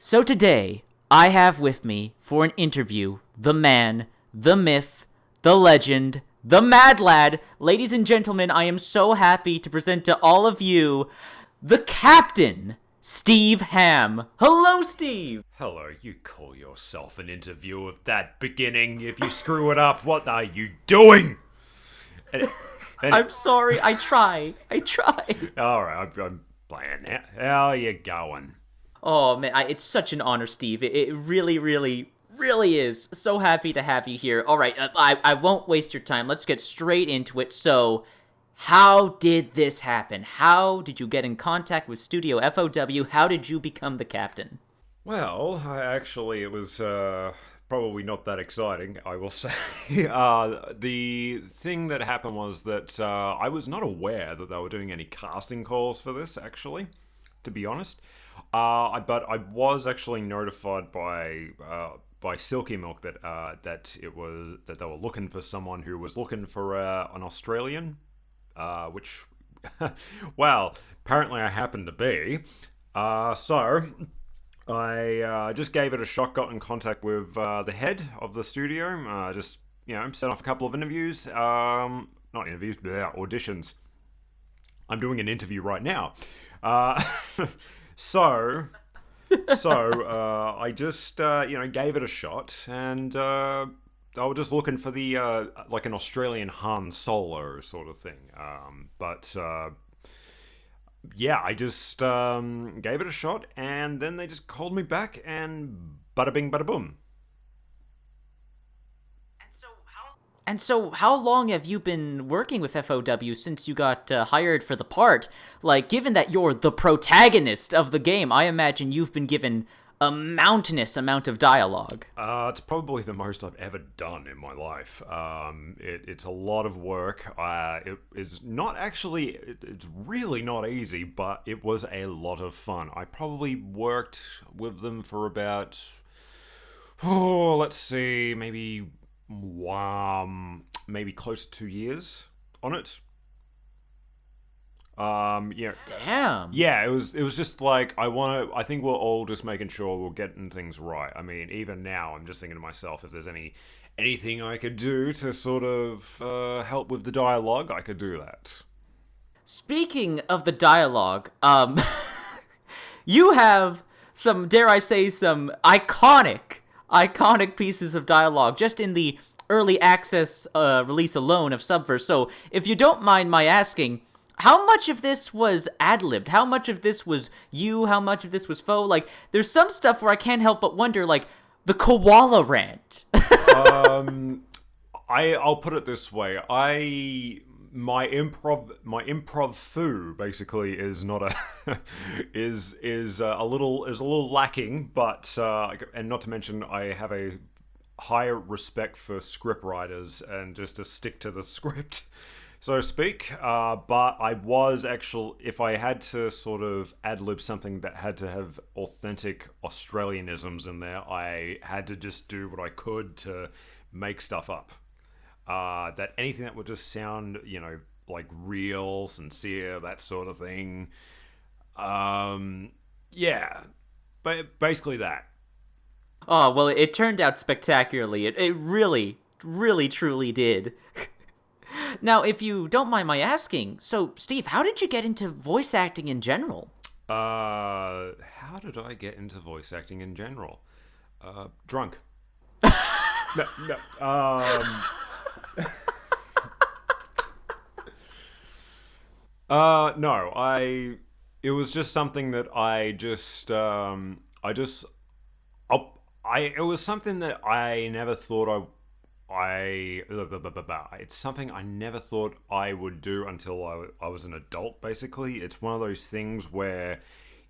So today, I have with me for an interview the man, the myth, the legend, the mad lad. Ladies and gentlemen, I am so happy to present to all of you the captain, Steve Hamm. Hello, Steve! Hello, you call yourself an interview of that beginning. If you screw it up, what are you doing? I'm sorry, I try. Alright, I'm playing. How are you going? Oh man, it's such an honor, Steve. It really, really, really is. So happy to have you here. All right, I won't waste your time. Let's get straight into it. So, how did this happen? How did you get in contact with Studio FOW? How did you become the captain? Well, it was probably not that exciting, I will say. The thing that happened was that I was not aware that they were doing any casting calls for this, actually, to be honest. But I was actually notified by SilkyMilk that they were looking for someone who was looking for an Australian, which, well, apparently I happened to be. So I just gave it a shot, got in contact with the head of the studio, set off a couple of interviews, not interviews, but auditions. I'm doing an interview right now. So I just gave it a shot, and I was just looking for the like an Australian Han Solo sort of thing. I just gave it a shot, and then they just called me back, and bada bing, bada boom. And so, how long have you been working with FOW since you got hired for the part? Like, given that you're the protagonist of the game, I imagine you've been given a mountainous amount of dialogue. It's probably the most I've ever done in my life. It's a lot of work. It is not actually, it's really not easy, but it was a lot of fun. I probably worked with them for about, let's see, maybe close to 2 years on it. Damn. Yeah, it was just like I think we're all just making sure we're getting things right. I mean, even now I'm just thinking to myself, if there's anything I could do to sort of help with the dialogue, I could do that. Speaking of the dialogue, you have some, dare I say, some iconic pieces of dialogue just in the early access release alone of Subverse. So, if you don't mind my asking, how much of this was ad-libbed? How much of this was you? How much of this was faux? Like, there's some stuff where I can't help but wonder, like, the koala rant. I'll put it this way. My improv foo basically is not a is a little lacking, but and not to mention I have a higher respect for script writers and just to stick to the script, so to speak. But I was actually, if I had to sort of ad-lib something that had to have authentic Australianisms in there, I had to just do what I could to make stuff up. That anything that would just sound, like real, sincere, that sort of thing. Yeah. But basically that. Oh, well, it turned out spectacularly. It really, really, truly did. Now, if you don't mind my asking, so, Steve, how did you get into voice acting in general? How did I get into voice acting in general? Drunk. No. No, it was just something that it was something that I never thought it's something I never thought I would do until I was an adult, basically. It's one of those things where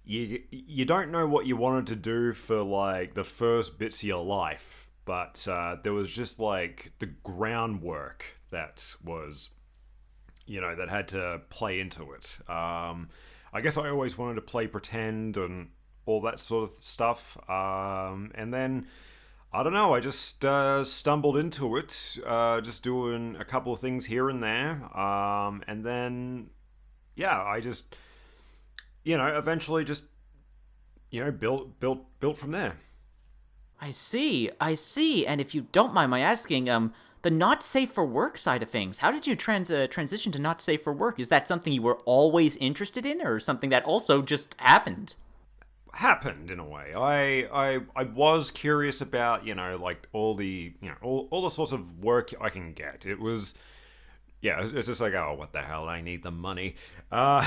you don't know what you wanted to do for, like, the first bits of your life, but there was just, like, the groundwork that was, that had to play into it. I guess I always wanted to play pretend and all that sort of stuff. And then, I don't know, I just stumbled into it, just doing a couple of things here and there. And then, yeah, I just, eventually just, built from there. I see. And if you don't mind my asking, the not safe for work side of things, how did you transition to not safe for work? Is that something you were always interested in, or something that also just happened? Happened in a way. I was curious about, like all the, all the sorts of work I can get. It was, yeah, it's just like, oh, what the hell? I need the money. But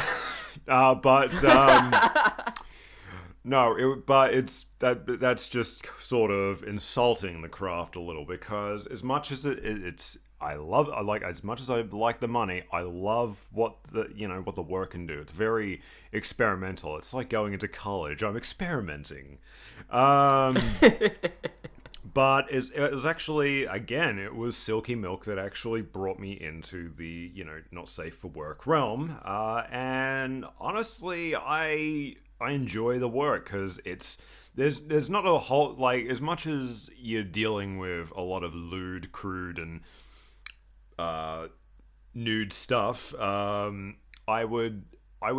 no, but that's just sort of insulting the craft a little, because as much as as much as I like the money, I love what the work can do. It's very experimental. It's like going into college. I'm experimenting. But it was actually, again, it was SilkyMilk that actually brought me into the, not safe for work realm. And honestly, I enjoy the work, because there's not a whole, like, as much as you're dealing with a lot of lewd, crude, and nude stuff, I would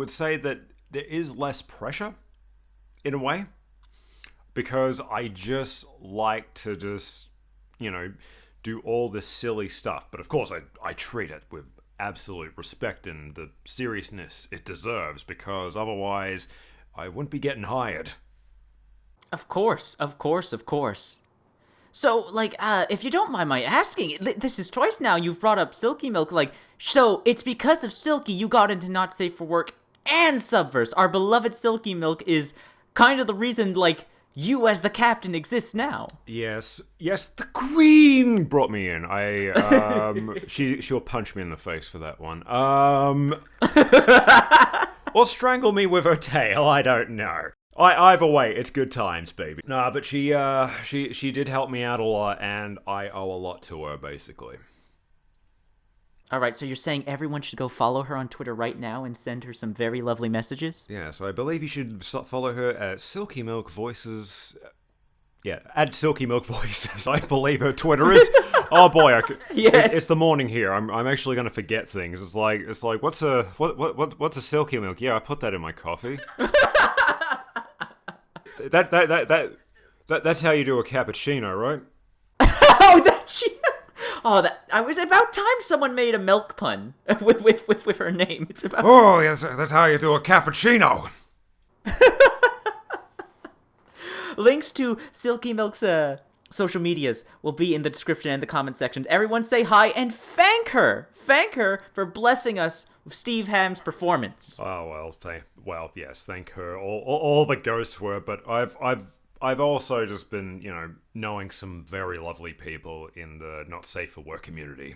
say that there is less pressure in a way, because I just like to just, do all this silly stuff. But of course, I treat it with absolute respect and the seriousness it deserves, because otherwise I wouldn't be getting hired. Of course. So, like, if you don't mind my asking, this is twice now you've brought up SilkyMilk, like, so it's because of Silky you got into Not Safe for Work and Subverse. Our beloved SilkyMilk is kind of the reason, like, you as the captain exists now. Yes, the Queen brought me in. She'll punch me in the face for that one. Or strangle me with her tail, I don't know. Either way, it's good times, baby. Nah, but she did help me out a lot, and I owe a lot to her, basically. Alright, so you're saying everyone should go follow her on Twitter right now and send her some very lovely messages? Yeah, so I believe you should follow her at SilkyMilk Voices. Yeah, at SilkyMilk Voices. I believe her Twitter is. Oh boy, Yes. It's the morning here. I'm actually gonna forget things. It's like what's a SilkyMilk? Yeah, I put that in my coffee. That's how you do a cappuccino, right? I was about time someone made a milk pun with her name. It's about. Oh, yes, that's how you do a cappuccino. Links to SilkyMilk's social medias will be in the description and the comment section. Everyone say hi and thank her for blessing us with Steve Hamm's performance. Oh well, yes, thank her. All the ghosts were, but I've also just been, knowing some very lovely people in the Not Safe for Work community.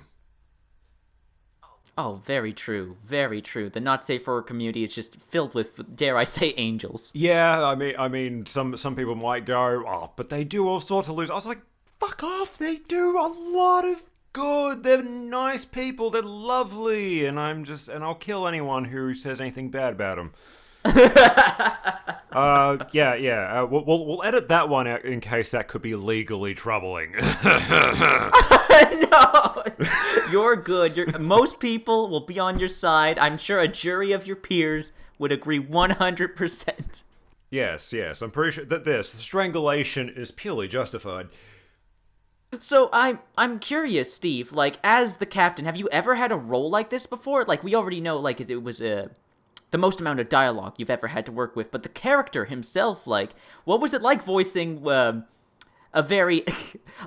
Oh, very true. The Not Safe for Work community is just filled with, dare I say, angels. Yeah, I mean, some people might go, oh, but they do all sorts of loose. I was like, fuck off, they do a lot of good. They're nice people, they're lovely, and I'll kill anyone who says anything bad about them. We'll edit that one out in case that could be legally troubling. No, you're good. Most people will be on your side. I'm sure a jury of your peers would agree 100%. Yes, I'm pretty sure that this strangulation is purely justified. So I'm curious, Steve, like, as the captain, have you ever had a role like this before? Like, we already know, like, it was the most amount of dialogue you've ever had to work with, but the character himself, like, what was it like voicing a very,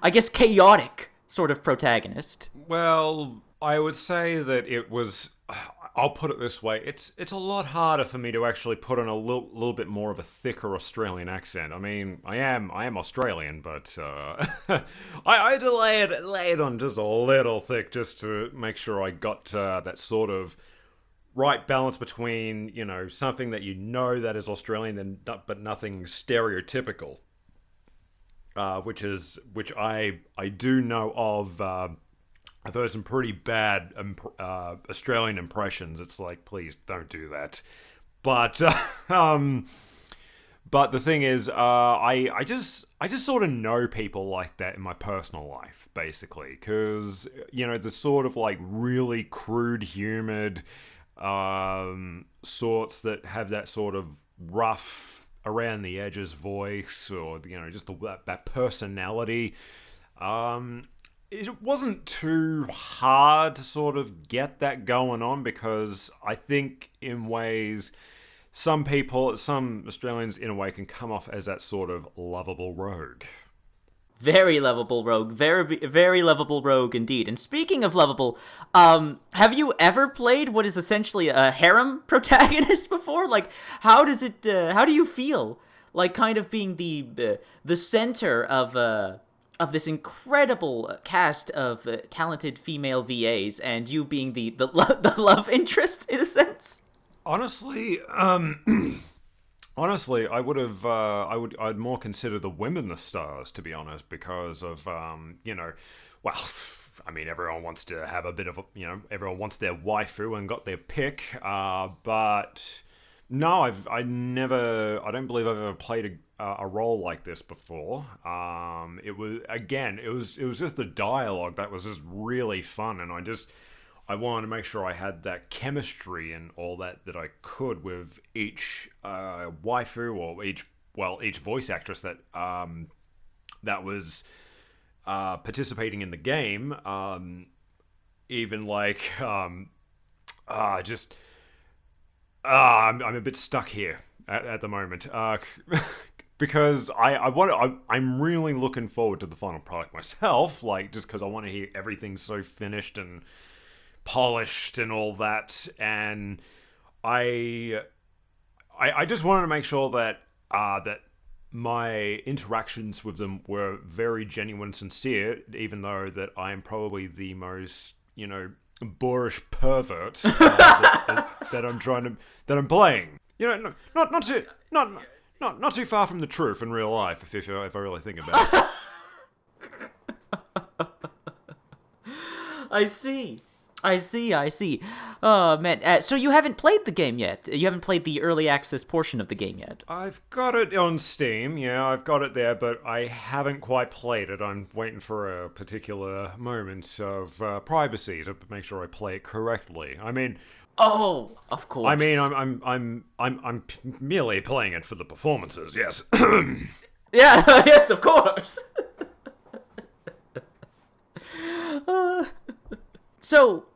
I guess, chaotic sort of protagonist? Well, I would say that it was, I'll put it this way, it's a lot harder for me to actually put on a little bit more of a thicker Australian accent. I mean, I am Australian, but I had to lay it on just a little thick just to make sure I got that sort of right balance between, something that that is Australian but nothing stereotypical. Which I do know of. I've heard some pretty bad Australian impressions. It's like, please don't do that. But but the thing is, I just sort of know people like that in my personal life, basically, because the sort of like really crude, humoured sorts that have that sort of rough around the edges voice, or just that personality. It wasn't too hard to sort of get that going on, because I think in ways some Australians in a way can come off as that sort of lovable rogue. Very lovable rogue. Very, very lovable rogue indeed. And speaking of lovable, have you ever played what is essentially a harem protagonist before? Like, how do you feel? Like, kind of being the center of this incredible cast of talented female VAs, and you being the love interest, in a sense? Honestly, I'd more consider the women the stars, to be honest, because of, well, I mean, everyone wants to have a bit of everyone wants their waifu and got their pick, but no, I don't believe I've ever played a role like this before. It was just the dialogue that was just really fun, and I wanted to make sure I had that chemistry and all that I could with each waifu, or each voice actress that was participating in the game. Even like I'm a bit stuck here at the moment, because I'm really looking forward to the final product myself. Like, just because I want to hear everything's so finished and polished and all that, and I just wanted to make sure that that my interactions with them were very genuine and sincere, even though that I am probably the most boorish pervert that I'm playing. Not too far from the truth in real life, if I really think about it. I see. Oh, man. So you haven't played the game yet? You haven't played the early access portion of the game yet? I've got it on Steam, yeah, I've got it there, but I haven't quite played it. I'm waiting for a particular moment of privacy to make sure I play it correctly. I mean... Oh, of course. I mean, I'm merely playing it for the performances, yes. Yeah, yes, of course. So,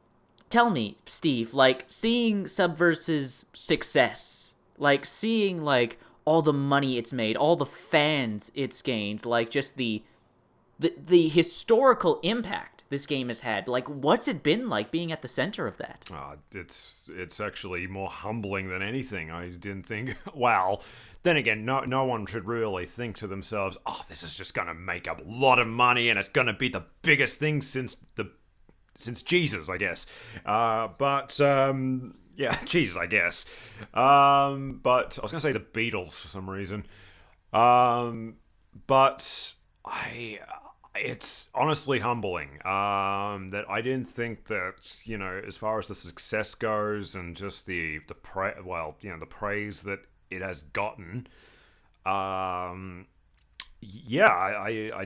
tell me, Steve, like, seeing Subverse's success, like, seeing, like, all the money it's made, all the fans it's gained, like, just the historical impact this game has had, like, what's it been like being at the center of that? It's actually more humbling than anything. I didn't think, well, then again, no one should really think to themselves, oh, this is just gonna make a lot of money and it's gonna be the biggest thing since Jesus, I guess. Yeah, Jesus, I guess. But I was gonna say the Beatles for some reason. But it's honestly humbling that I didn't think that, as far as the success goes and just the praise that it has gotten, I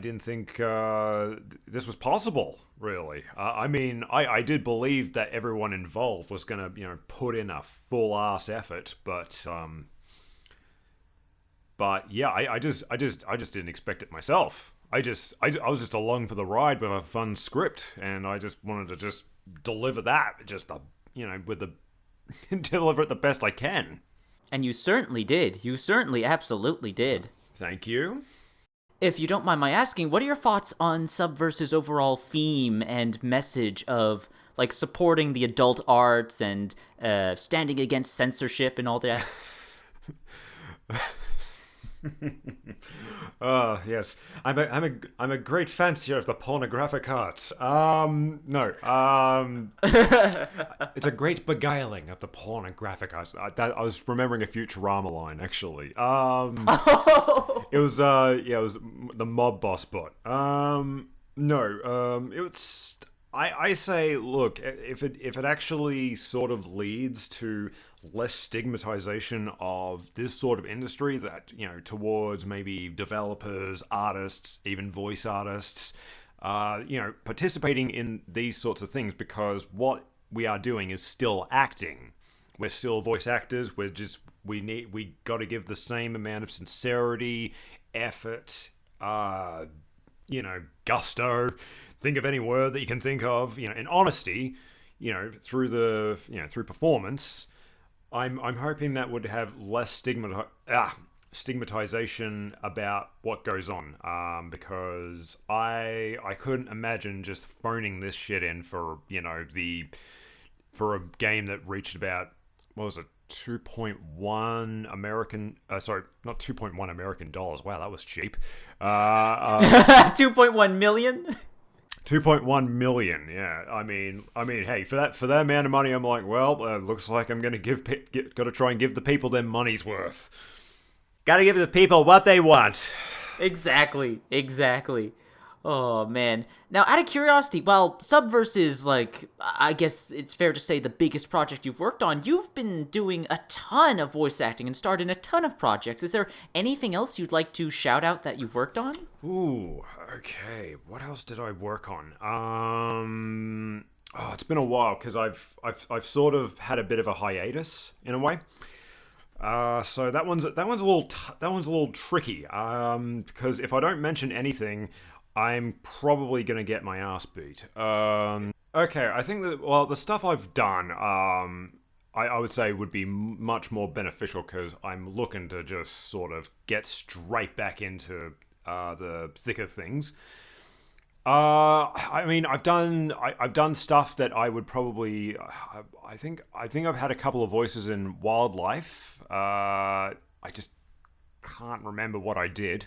didn't think this was possible, really. I mean, I did believe that everyone involved was going to, put in a full-ass effort, but yeah, I just didn't expect it myself. I was just along for the ride with a fun script, and I just wanted to just deliver that, deliver it the best I can. And you certainly did. You certainly absolutely did. Thank you. If you don't mind my asking, what are your thoughts on Subverse's overall theme and message of, like, supporting the adult arts and standing against censorship and all that? Yes. I'm a great fancier of the pornographic arts. No. It's a great beguiling of the pornographic arts. I was remembering a Futurama line, actually. It was the mob boss bot. It's... I say, look, if it actually sort of leads to less stigmatization of this sort of industry, that, towards maybe developers, artists, even voice artists, participating in these sorts of things, because what we are doing is still acting. We're still voice actors. we got to give the same amount of sincerity, effort, gusto. Think of any word that you can think of, and honesty, through through performance. I'm hoping that would have less stigmatization about what goes on, because I couldn't imagine just phoning this shit in for for a game that reached about, what was it, 2.1 American, not 2.1 American dollars. Wow, that was cheap. 2.1 million. 2.1 million. Yeah, I mean, hey, for that amount of money, I'm like, well, looks like I'm gonna got to try and give the people their money's worth. Got to give the people what they want. Exactly. Oh, man. Now, out of curiosity, while Subverse is, I guess it's fair to say the biggest project you've worked on, you've been doing a ton of voice acting and starred in a ton of projects. Is there anything else you'd like to shout out that you've worked on? Ooh, okay. What else did I work on? It's been a while, because I've sort of had a bit of a hiatus, in a way. So that one's a little tricky, because if I don't mention anything, I'm probably gonna get my ass beat. Okay, I think that, the stuff I've done, I would say would be much more beneficial, because I'm looking to just sort of get straight back into the thick of things. I mean, I've done stuff that I would probably. I think I've had a couple of voices in Wildlife. I just can't remember what I did.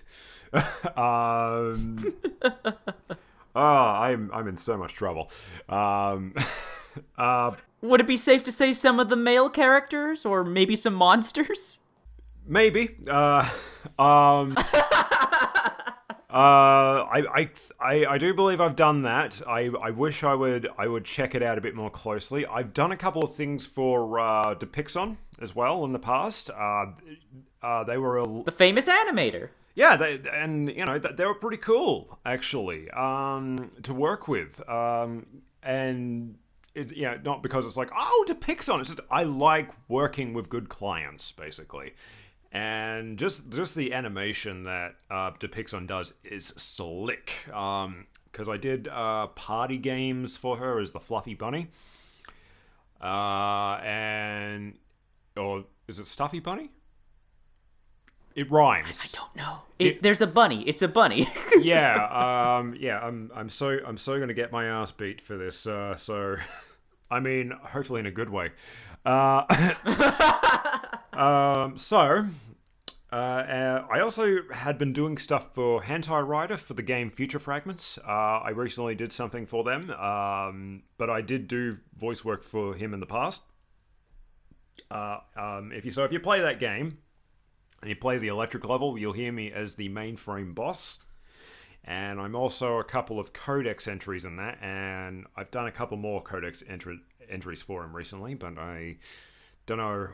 I'm in so much trouble. Would it be safe to say some of the male characters, or maybe some monsters? Maybe. I do believe I've done that. I wish I would check it out a bit more closely. I've done a couple of things for Depixon as well in the past. They were the famous animator. Yeah, they were pretty cool, actually, to work with. And it's, not because it's like, oh, Depixon. It's just I like working with good clients, basically. And just the animation that Depixon does is slick. Because I did party games for her as the Fluffy Bunny. Or is it Stuffy Bunny? It rhymes. I don't know. There's a bunny. It's a bunny. Yeah. I'm so gonna get my ass beat for this. So, I mean, hopefully in a good way. I also had been doing stuff for Hentai Rider for the game Future Fragments. I recently did something for them, but I did do voice work for him in the past. If you play that game and you play the electric level, you'll hear me as the mainframe boss. And I'm also a couple of codex entries in that, and I've done a couple more codex entries for him recently, but I don't know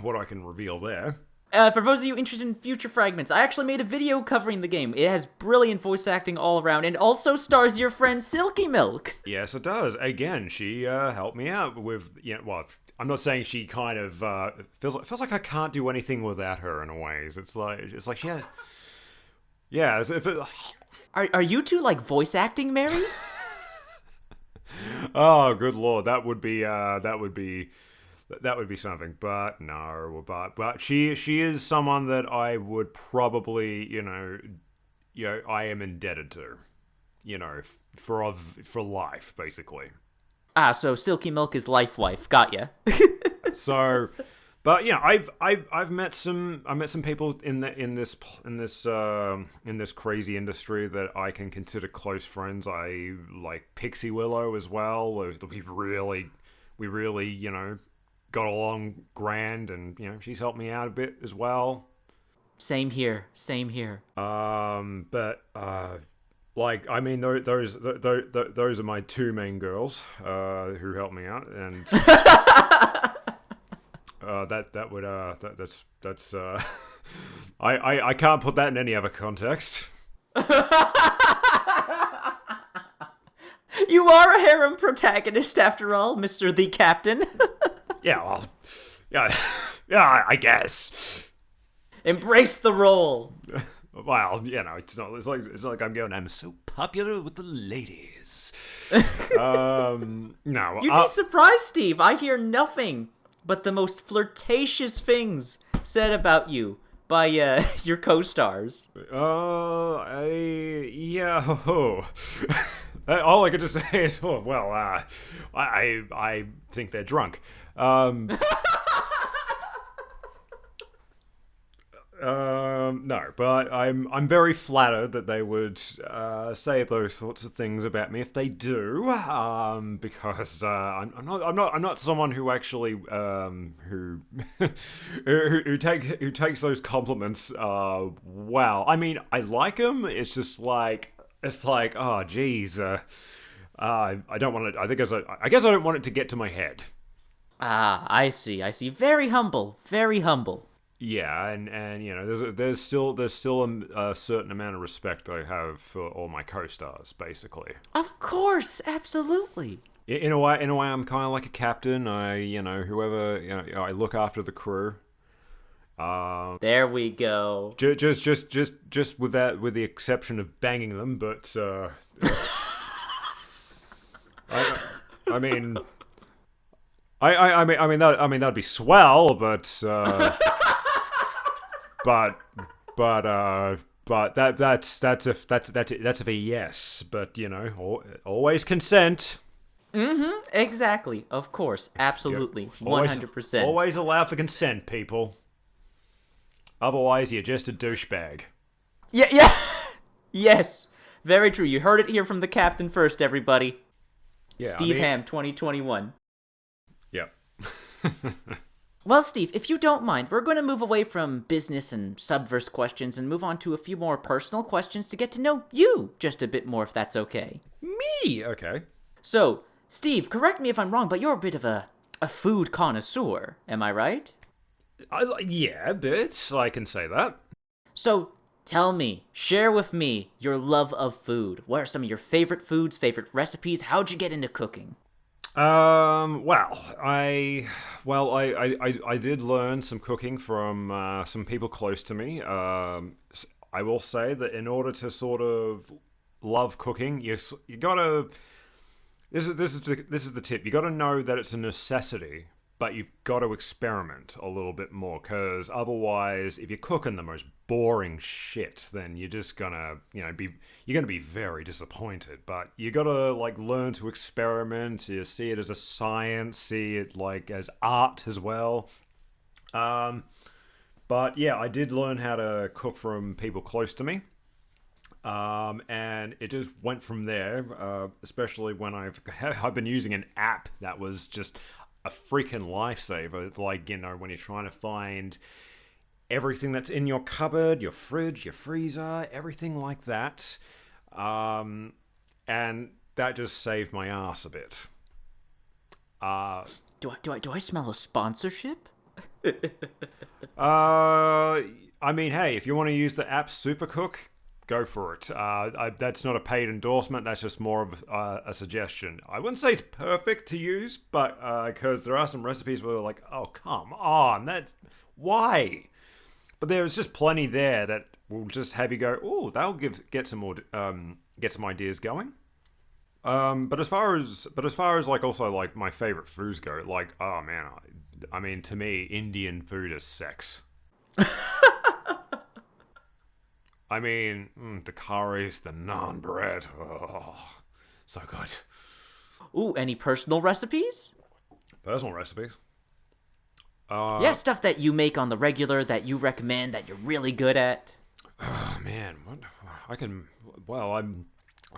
what I can reveal there. For those of you interested in Future Fragments, I actually made a video covering the game. It has brilliant voice acting all around, and also stars your friend SilkyMilk. Yes, it does. Again, she helped me out with, I'm not saying she kind of feels like I can't do anything without her in a way. It's like she had, yeah. As if it, Are you two voice acting married? Oh, good lord, that would be something. But no, but she is someone that I would probably I am indebted to, for life, basically. So SilkyMilk is life wife. Got ya. So, but I've met some people in this crazy industry that I can consider close friends. I like Pixie Willow as well. We really got along grand, and she's helped me out a bit as well. Same here. But I mean, those are my two main girls who helped me out, and that's I can't put that in any other context. You are a harem protagonist after all, Mr. the Captain. Yeah, well, yeah. Yeah, I guess. Embrace the role. Well, it's not. It's like I'm so popular with the ladies. No. You'd be surprised, Steve. I hear nothing but the most flirtatious things said about you by your co-stars. Yeah. All I could just say is, I think they're drunk. No, but I'm very flattered that they would say those sorts of things about me if they do, because I'm not someone who actually who takes those compliments well. I mean, I like them. It's just like oh geez, I don't want to. I guess I don't want it to get to my head. Ah, I see. Very humble. Very humble. Yeah, and there's still a certain amount of respect I have for all my co-stars, basically. Of course, absolutely. In a way, I'm kind of like a captain. I look after the crew. There we go. Just with the exception of banging them, but I mean that'd be swell, but. But that's a yes. But always consent. Exactly. Of course. Absolutely. 100%. Always allow for consent, people. Otherwise, you're just a douchebag. Yeah. Yes. Very true. You heard it here from the captain first, everybody. Yeah, Steve Hamm, 2021. Yep. Well, Steve, if you don't mind, we're going to move away from business and Subverse questions and move on to a few more personal questions to get to know you just a bit more, if that's okay. Me? Okay. So, Steve, correct me if I'm wrong, but you're a bit of a food connoisseur, am I right? Yeah, a bit. I can say that. So, tell me, share with me your love of food. What are some of your favorite foods, favorite recipes? How'd you get into cooking? I did learn some cooking from some people close to me. I will say that in order to sort of love cooking, you gotta. This is the tip. You gotta know that it's a necessity, but you've got to experiment a little bit more, because otherwise, if you're cooking the most boring shit, then you're just gonna, you're gonna be very disappointed. But you gotta learn to experiment. You see it as a science, see it as art as well. But yeah, I did learn how to cook from people close to me. And it just went from there, especially when I've been using an app that was just a freaking lifesaver. It's when you're trying to find everything that's in your cupboard, your fridge, your freezer, everything like that. And that just saved my ass a bit. Do I smell a sponsorship? I mean, hey, if you want to use the app Supercook, go for it. That's not a paid endorsement. That's just more of a suggestion. I wouldn't say it's perfect to use, but because there are some recipes where they're like, oh, come on, that's why. But there's just plenty there that will just have you go, oh, that'll get some more get some ideas going. But as far as also my favorite foods go, oh man, I mean, to me, Indian food is sex. I mean, the curries, the naan bread, oh, so good. Ooh, any personal recipes? Personal recipes? Yeah, stuff that you make on the regular that you recommend that you're really good at. Oh man, I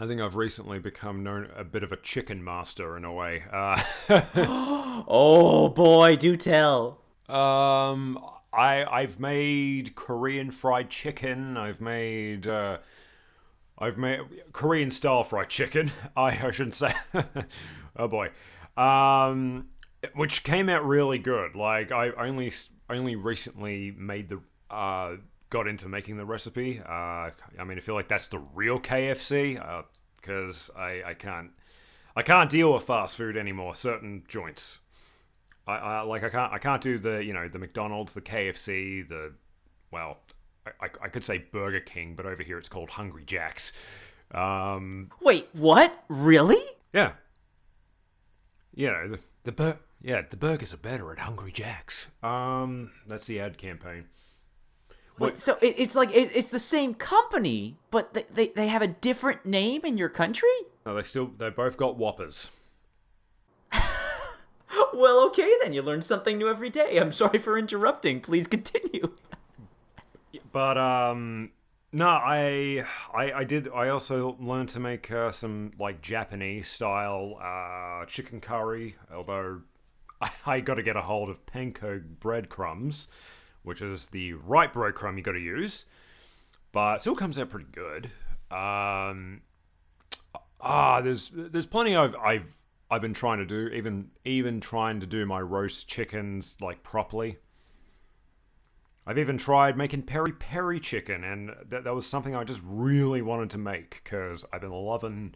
think I've recently become a bit of a chicken master in a way. Oh boy, do tell. I've made Korean fried chicken. I've made Korean style fried chicken. I shouldn't say. Oh boy. Which came out really good. I only recently made got into making the recipe. I mean, I feel like that's the real KFC, because I can't deal with fast food anymore. Certain joints. I can't do the McDonald's, the KFC, well, I could say Burger King, but over here it's called Hungry Jack's. Wait, what? Really? Yeah. The burgers are better at Hungry Jack's. That's the ad campaign. Wait, so it's like it's the same company, but they have a different name in your country? No, they both got Whoppers. Well, okay then. You learn something new every day. I'm sorry for interrupting. Please continue. But no, I also learned to make some like Japanese style chicken curry. Although I got to get a hold of panko breadcrumbs, which is the right breadcrumb you got to use, but it still comes out pretty good. There's plenty I've been trying to do, even trying to do my roast chickens like properly. I've even tried making peri-peri chicken, and that was something I just really wanted to make because I've been loving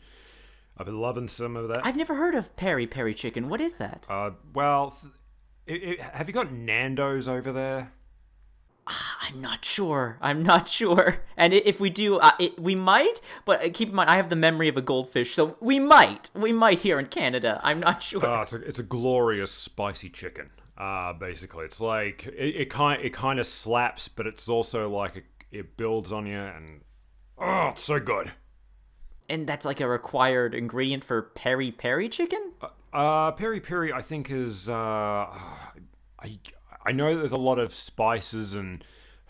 some of that. I've never heard of peri-peri chicken. What is that? Well, have you got Nando's over there? I'm not sure. And if we do, we might. But keep in mind, I have the memory of a goldfish, so we might here in Canada. I'm not sure. It's a glorious spicy chicken. Basically, it's like it kind of slaps, but it's also like it builds on you, and it's so good. And that's like a required ingredient for peri-peri chicken? Peri-peri, I think is I know there's a lot of spices and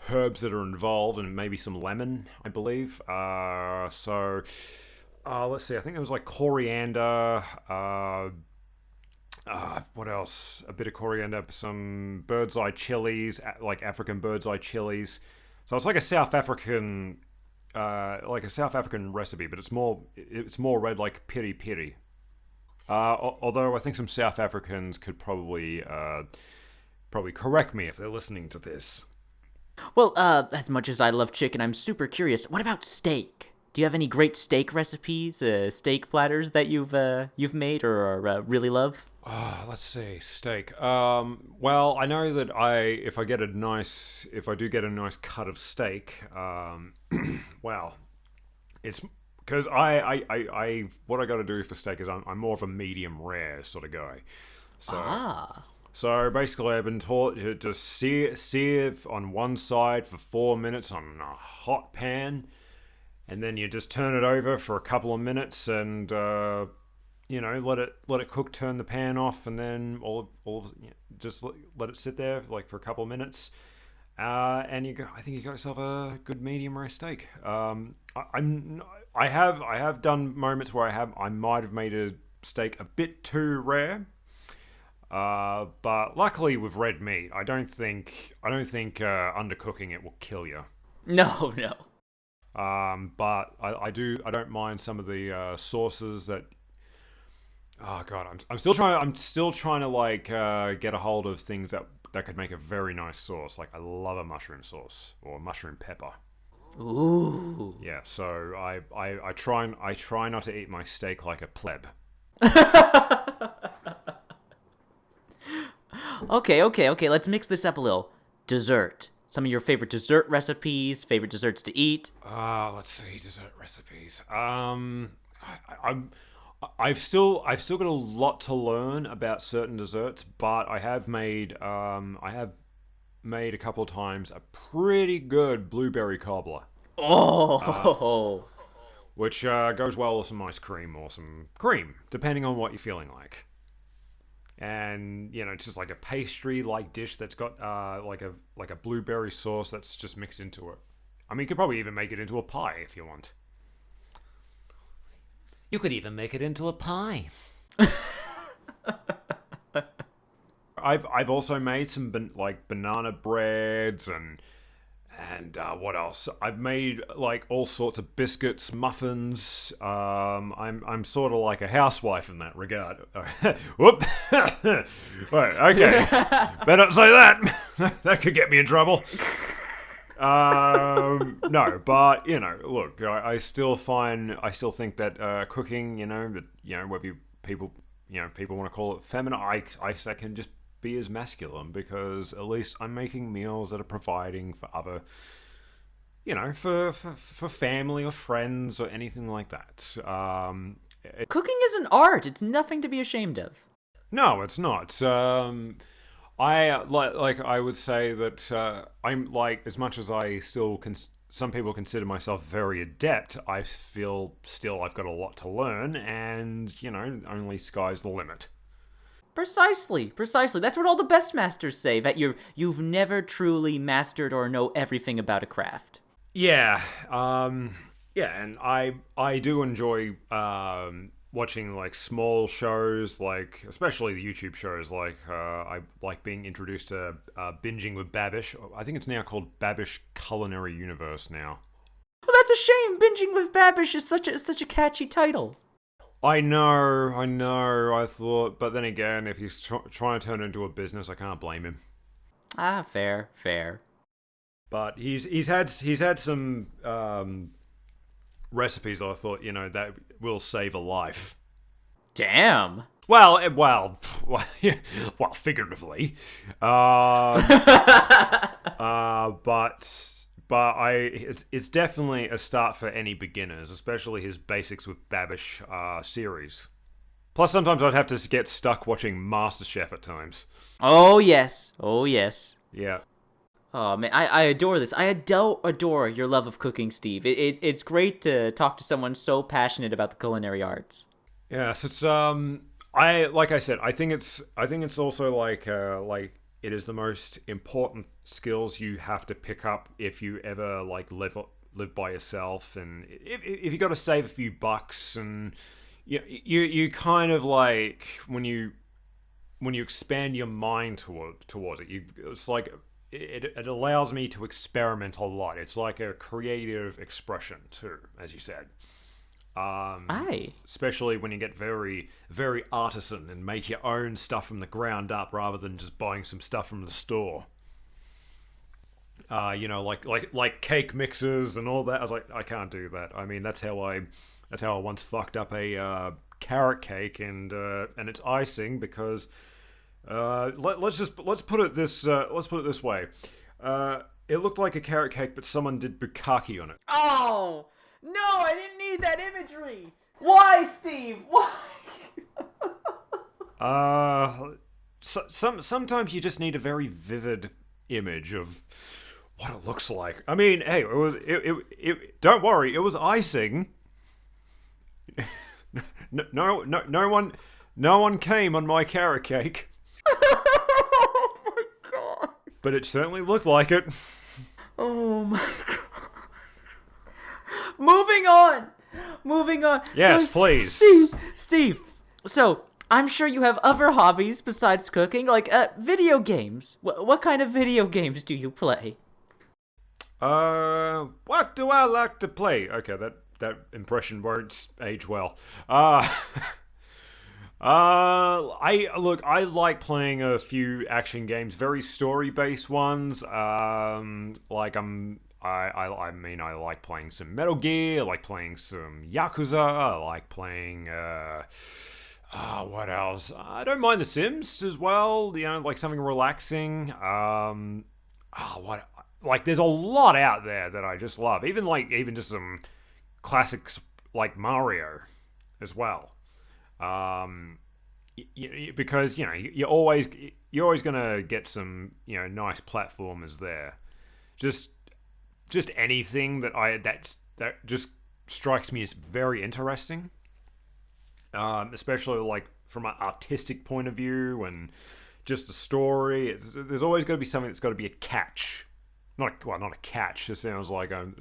herbs that are involved, and maybe some lemon, I believe. Let's see. I think it was like coriander. What else? A bit of coriander, some bird's eye chilies, like African bird's eye chilies. So it's like a South African recipe, but it's more red like piri piri. Although I think some South Africans could probably correct me if they're listening to this. Well, as much as I love chicken, I'm super curious. What about steak? Do you have any great steak recipes, steak platters that you've made or really love? Let's see, steak. Well, I know that if I do get a nice cut of steak, well, it's because what I got to do for steak is I'm more of a medium rare sort of guy. So basically, I've been taught to just sear on one side for 4 minutes on a hot pan, and then you just turn it over for a couple of minutes and let it cook. Turn the pan off, and then just let it sit there like for a couple of minutes, and I think you got yourself a good medium rare steak. I have done moments where I might have made a steak a bit too rare. But luckily with red meat, I don't think undercooking it will kill you. No. But I don't mind some of the sauces that. Oh god, I'm still trying to like get a hold of things that could make a very nice sauce. Like I love a mushroom sauce or mushroom pepper. Ooh. Yeah, so I try not to eat my steak like a pleb. Okay. Let's mix this up a little. Dessert. Some of your favorite dessert recipes, favorite desserts to eat. Let's see, dessert recipes. I've still got a lot to learn about certain desserts, but I have made a couple of times a pretty good blueberry cobbler. Oh. Which goes well with some ice cream or some cream, depending on what you're feeling like. And it's just like a pastry-like dish that's got like a blueberry sauce that's just mixed into it. I mean, you could probably even make it into a pie if you want. You could even make it into a pie. I've also made some banana breads and what else? I've made like all sorts of biscuits, muffins. I'm sort of like a housewife in that regard. Whoop. Right, okay. Better not say that. That could get me in trouble. No, but look, I still think that cooking, whether people want to call it feminine, I can just be as masculine, because at least I'm making meals that are providing for other, for family or friends or anything like that. Cooking is an art. It's nothing to be ashamed of. No, it's not. I would say that I'm like, as much as I still some people consider myself very adept, I feel still I've got a lot to learn, and only sky's the limit. Precisely. That's what all the best masters say, that you've never truly mastered or know everything about a craft. Yeah, and I do enjoy watching like small shows, like especially the YouTube shows. Like I like being introduced to Binging with Babish. I think it's now called Babish Culinary Universe now. Well, that's a shame. Binging with Babish is such a catchy title. I know. I thought, but then again, if he's trying to turn it into a business, I can't blame him. Ah, fair. But he's had some recipes that I thought, that will save a life. Damn. Well, figuratively. But it's definitely a start for any beginners, especially his Basics with Babish series. Plus, sometimes I'd have to get stuck watching MasterChef at times. Oh yes. Yeah. Oh man, I adore this. I adore your love of cooking, Steve. It's great to talk to someone so passionate about the culinary arts. Yes, it's like I said, I think it's also like it is the most important skills you have to pick up if you ever like live by yourself, and if you got to save a few bucks, and you kind of like when you expand your mind towards it, it's like it allows me to experiment a lot. It's like a creative expression too, as you said. Aye. Especially when you get very, very artisan and make your own stuff from the ground up rather than just buying some stuff from the store. Like cake mixes and all that. I was like, I can't do that. I mean, that's how I once fucked up a carrot cake and its icing, because let's put it this way. It looked like a carrot cake, but someone did bukkake on it. Oh no! I didn't need that imagery. Why, Steve? Why? Sometimes you just need a very vivid image of what it looks like. I mean, hey, it don't worry, it was icing. No one came on my carrot cake. Oh my god. But it certainly looked like it. Oh my god. Moving on. Yes, so, please. Steve. So, I'm sure you have other hobbies besides cooking, like video games. What kind of video games do you play? What do I like to play? Okay, that impression won't age well. I like playing a few action games, very story-based ones. I like playing some Metal Gear. I like playing some Yakuza. I like playing what else? I don't mind The Sims as well. Like something relaxing. There's a lot out there that I just love. Even just some classics like Mario as well. Because you're always gonna get some nice platformers there. Just anything that just strikes me as very interesting. Especially like from an artistic point of view and just the story. There's always got to be something that's got to be a catch. Not a catch. It sounds like I'm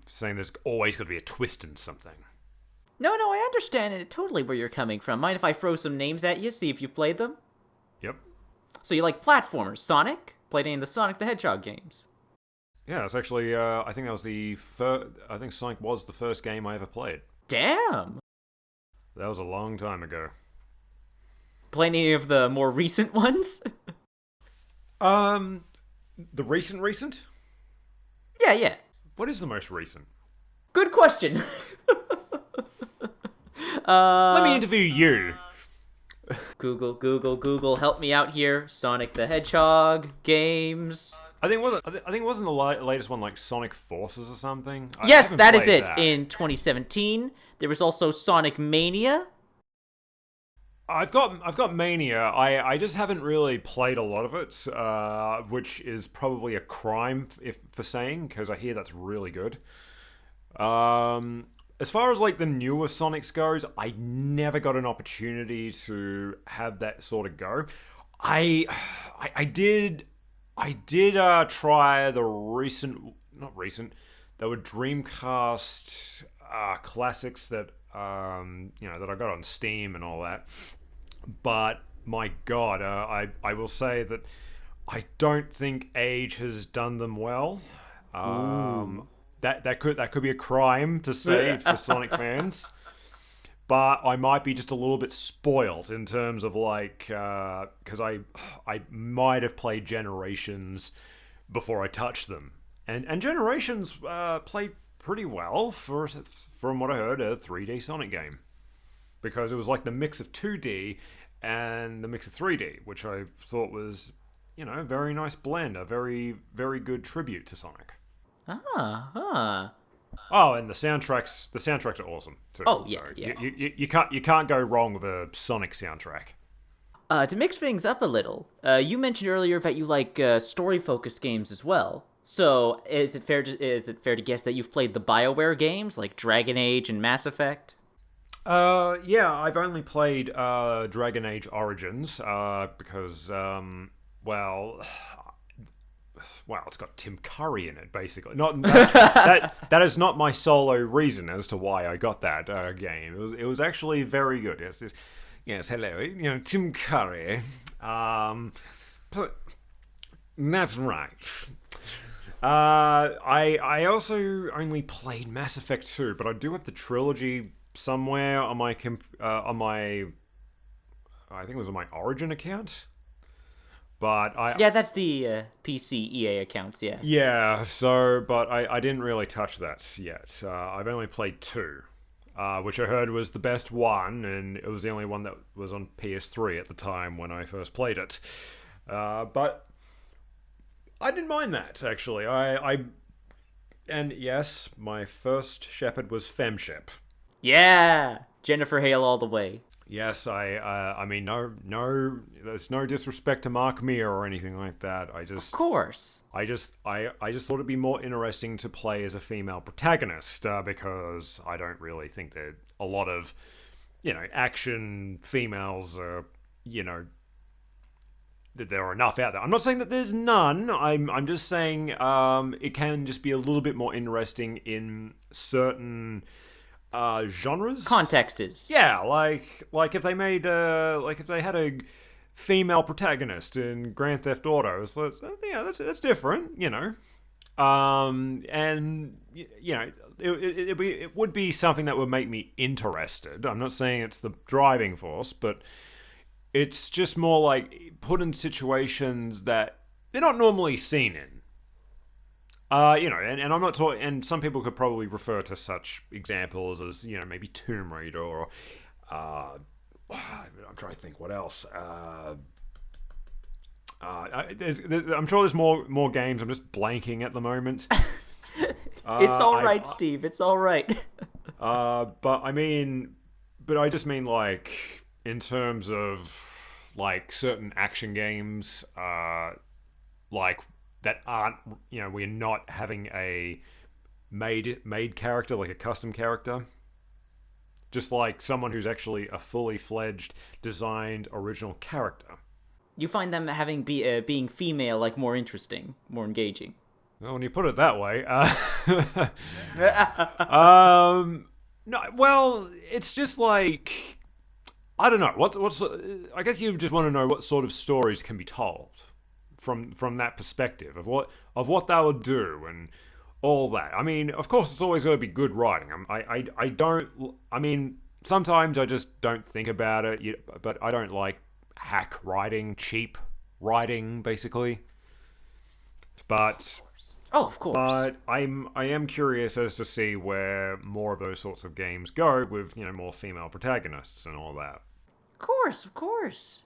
saying there's always got to be a twist in something. No, I understand it totally where you're coming from. Mind if I throw some names at you, see if you've played them? Yep. So you like platformers. Sonic? Played any of the Sonic the Hedgehog games? Yeah, it's actually, I think that was I think Sonic was the first game I ever played. Damn! That was a long time ago. Play any of the more recent ones? The recent? Yeah. What is the most recent? Good question. Let me interview you. Google, help me out here. Sonic the Hedgehog games. I think it wasn't the latest one like Sonic Forces or something. Yes, I that is played it. that. In 2017, there was also Sonic Mania. I've got Mania. I just haven't really played a lot of it, which is probably a crime for saying, because I hear that's really good. As far as like the newer Sonics goes, I never got an opportunity to have that sort of go. I did try the not recent, there were Dreamcast classics that that I got on Steam and all that. But my God, I will say that I don't think age has done them well. That could be a crime to say for Sonic fans. But I might be just a little bit spoiled in terms of like, because I might have played Generations before I touched them, and Generations played pretty well from what I heard, a 3D Sonic game, because it was like the mix of 2D and the mix of 3D, which I thought was, a very nice blend, a very, very good tribute to Sonic. Oh, and the soundtracks are awesome too. Oh yeah, so yeah. You can't go wrong with a Sonic soundtrack. To mix things up a little, you mentioned earlier that you like story-focused games as well. So, is it fair to guess that you've played the BioWare games like Dragon Age and Mass Effect? Yeah, I've only played Dragon Age Origins because it's got Tim Curry in it, basically. That is not my solo reason as to why I got that game. It was actually very good. Yes, hello, Tim Curry. That's right. I also only played Mass Effect 2, but I do have the trilogy somewhere on my I think it was on my Origin account. But that's the PC EA accounts, yeah. Yeah, so, but I didn't really touch that yet. I've only played 2, which I heard was the best one, and it was the only one that was on PS3 at the time when I first played it. But I didn't mind that, actually. And yes, my first Shepherd was FemShep. Yeah! Jennifer Hale all the way. Yes, I mean, no, there's no disrespect to Mark Meer or anything like that. Of course. I just thought it'd be more interesting to play as a female protagonist because I don't really think that a lot of, action females are, that there are enough out there. I'm not saying that there's none. I'm just saying it can just be a little bit more interesting in certain genres. Context is. Yeah, like if they made if they had a female protagonist in Grand Theft Auto, so that's different, and it would be something that would make me interested. I'm not saying it's the driving force, but it's just more like put in situations that they're not normally seen in. And I'm not talking, and some people could probably refer to such examples as, maybe Tomb Raider or, I'm trying to think what else. I'm sure there's more games. I'm just blanking at the moment. It's all right, Steve. It's all right. But I just mean like in terms of like certain action games, like that aren't, we're not having a made character, like a custom character. Just like someone who's actually a fully fledged, designed, original character. You find them being female like more interesting, more engaging. Well, when you put it that way, no. Well, it's just like I don't know. What's I guess you just want to know what sort of stories can be told from that perspective of what they would do and all that. I mean, of course, it's always got to be good writing. Sometimes I just don't think about it, but I don't like hack writing, cheap writing, basically. But of course. But I am curious as to see where more of those sorts of games go with more female protagonists and all that. Of course, of course.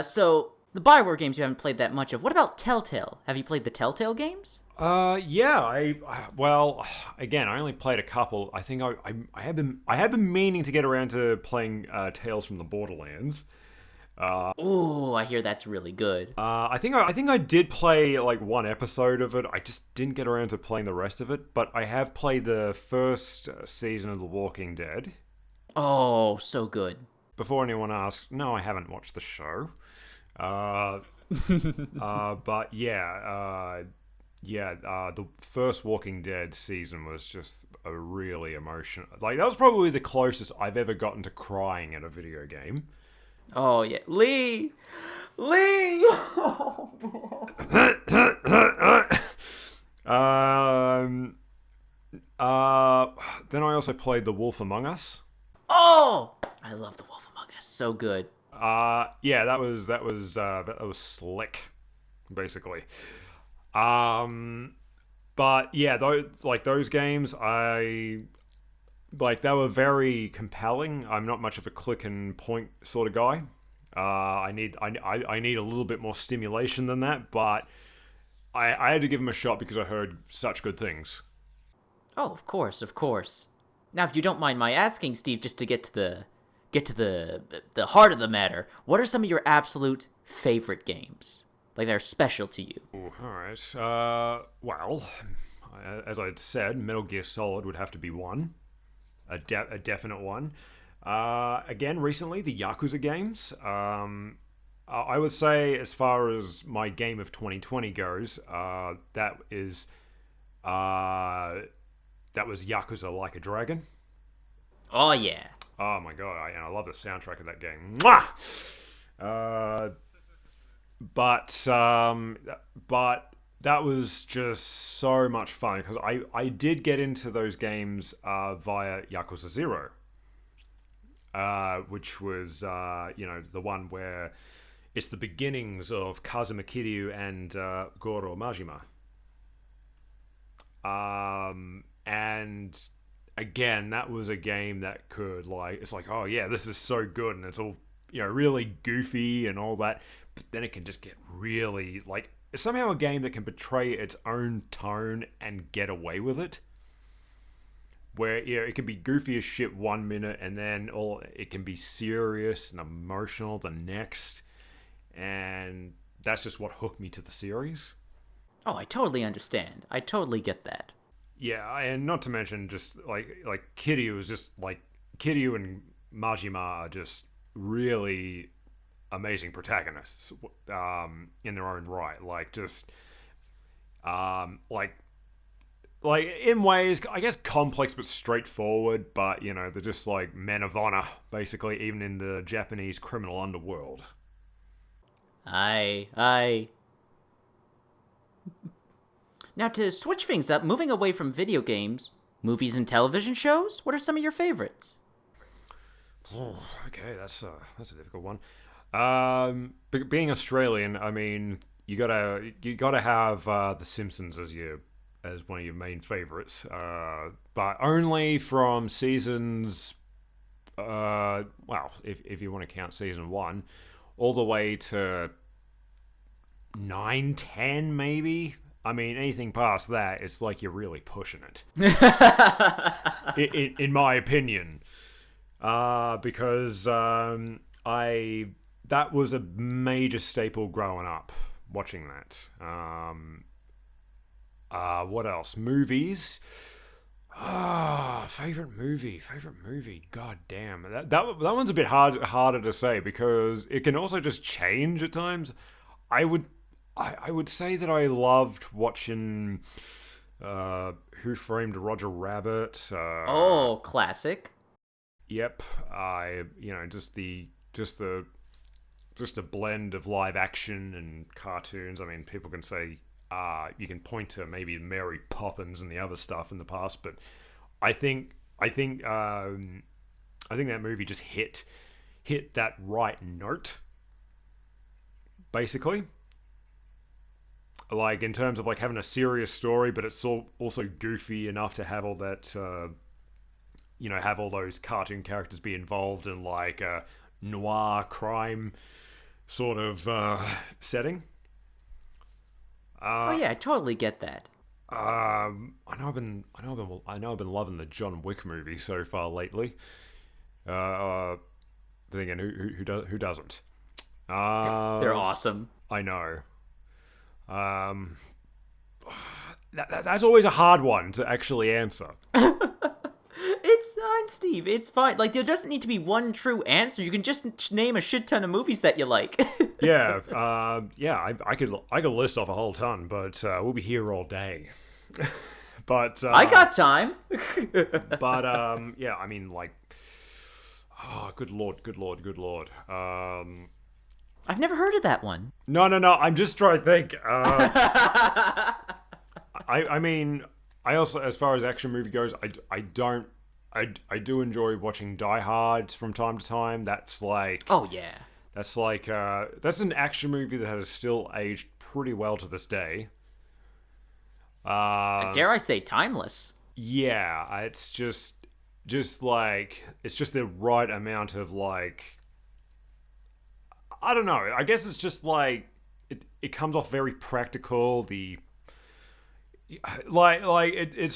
So, the Bioware games you haven't played that much of. What about Telltale? Have you played the Telltale games? Yeah, well, again, I only played a couple. I think I have been meaning to get around to playing Tales from the Borderlands. Ooh, I hear that's really good. I think I did play like one episode of it. I just didn't get around to playing the rest of it. But I have played the first season of The Walking Dead. Oh, so good. Before anyone asks, no, I haven't watched the show. But yeah, the first Walking Dead season was just a really emotional. Like that was probably the closest I've ever gotten to crying at a video game. Oh yeah, Lee. Then I also played The Wolf Among Us. Oh, I love The Wolf Among Us. So good. Yeah, that was slick, basically. But yeah, those games, they were very compelling. I'm not much of a click and point sort of guy. I need a little bit more stimulation than that, but I had to give them a shot because I heard such good things. Oh, of course, of course. Now, if you don't mind my asking, Steve, just to get to the heart of the matter, what are some of your absolute favorite games? Like, they're special to you. Ooh, all right. Well, as I said, Metal Gear Solid would have to be one. A definite one. Again, recently, the Yakuza games. I would say, as far as my game of 2020 goes, that was Yakuza Like a Dragon. Oh, yeah. Oh my god, I love the soundtrack of that game. Mwah! But that was just so much fun because I did get into those games via Yakuza Zero, which was the one where it's the beginnings of Kazuma Kiryu and Goro Majima. And again, that was a game that could it's like, oh yeah, this is so good, and it's all really goofy and all that, but then it can just get really it's somehow a game that can portray its own tone and get away with it. Where it can be goofy as shit 1 minute, and then it can be serious and emotional the next, and that's just what hooked me to the series. Oh, I totally understand. I totally get that. Yeah, and not to mention just like Kiryu is just Kiryu and Majima are just really amazing protagonists in their own right. In ways, I guess, complex but straightforward, but they're just like men of honor, basically, even in the Japanese criminal underworld. Aye. Now, to switch things up, moving away from video games, movies and television shows, what are some of your favorites? Oh, okay, that's a difficult one. Being Australian, I mean, you gotta have The Simpsons as one of your main favorites, but only from seasons. If you want to count season 1, all the way to 9, 10, maybe. I mean, anything past that, it's like you're really pushing it. in my opinion. Because that was a major staple growing up, watching that. What else? Movies. Favorite movie. God damn. That one's a bit harder to say because it can also just change at times. I would say that I loved watching Who Framed Roger Rabbit. Classic. Yep. Just a blend of live action and cartoons. I mean, people can say you can point to maybe Mary Poppins and the other stuff in the past, but I think that movie just hit that right note, basically. Like, in terms of having a serious story, but it's also goofy enough to have all that, have all those cartoon characters be involved in noir crime sort of setting. Oh yeah, I totally get that. I know I've been loving the John Wick movies so far lately. Thinking who doesn't? They're awesome. I know. That's always a hard one to actually answer. It's fine, Steve. It's fine. Like, there doesn't need to be one true answer. You can just name a shit ton of movies that you like. Yeah, I could list off a whole ton, but we'll be here all day. But I got time. but yeah, I mean, like, oh, good lord. I've never heard of that one. No. I'm just trying to think. I mean, I also, as far as action movie goes, I do enjoy watching Die Hard from time to time. That's like, oh yeah, that's like that's an action movie that has still aged pretty well to this day. dare I say timeless? Yeah, it's just like, it's just the right amount of, like, I don't know. I guess it's just like it comes off very practical. It's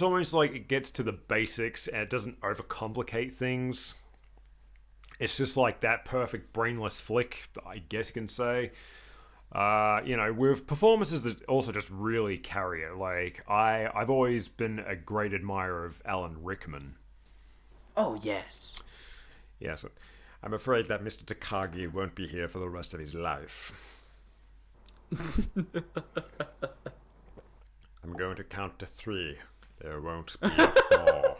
almost like it gets to the basics and it doesn't overcomplicate things. It's just like that perfect brainless flick, I guess you can say. With performances that also just really carry it. Like, I've always been a great admirer of Alan Rickman. Oh yes. Yes, I'm afraid that Mr. Takagi won't be here for the rest of his life. I'm going to count to 3. There won't be a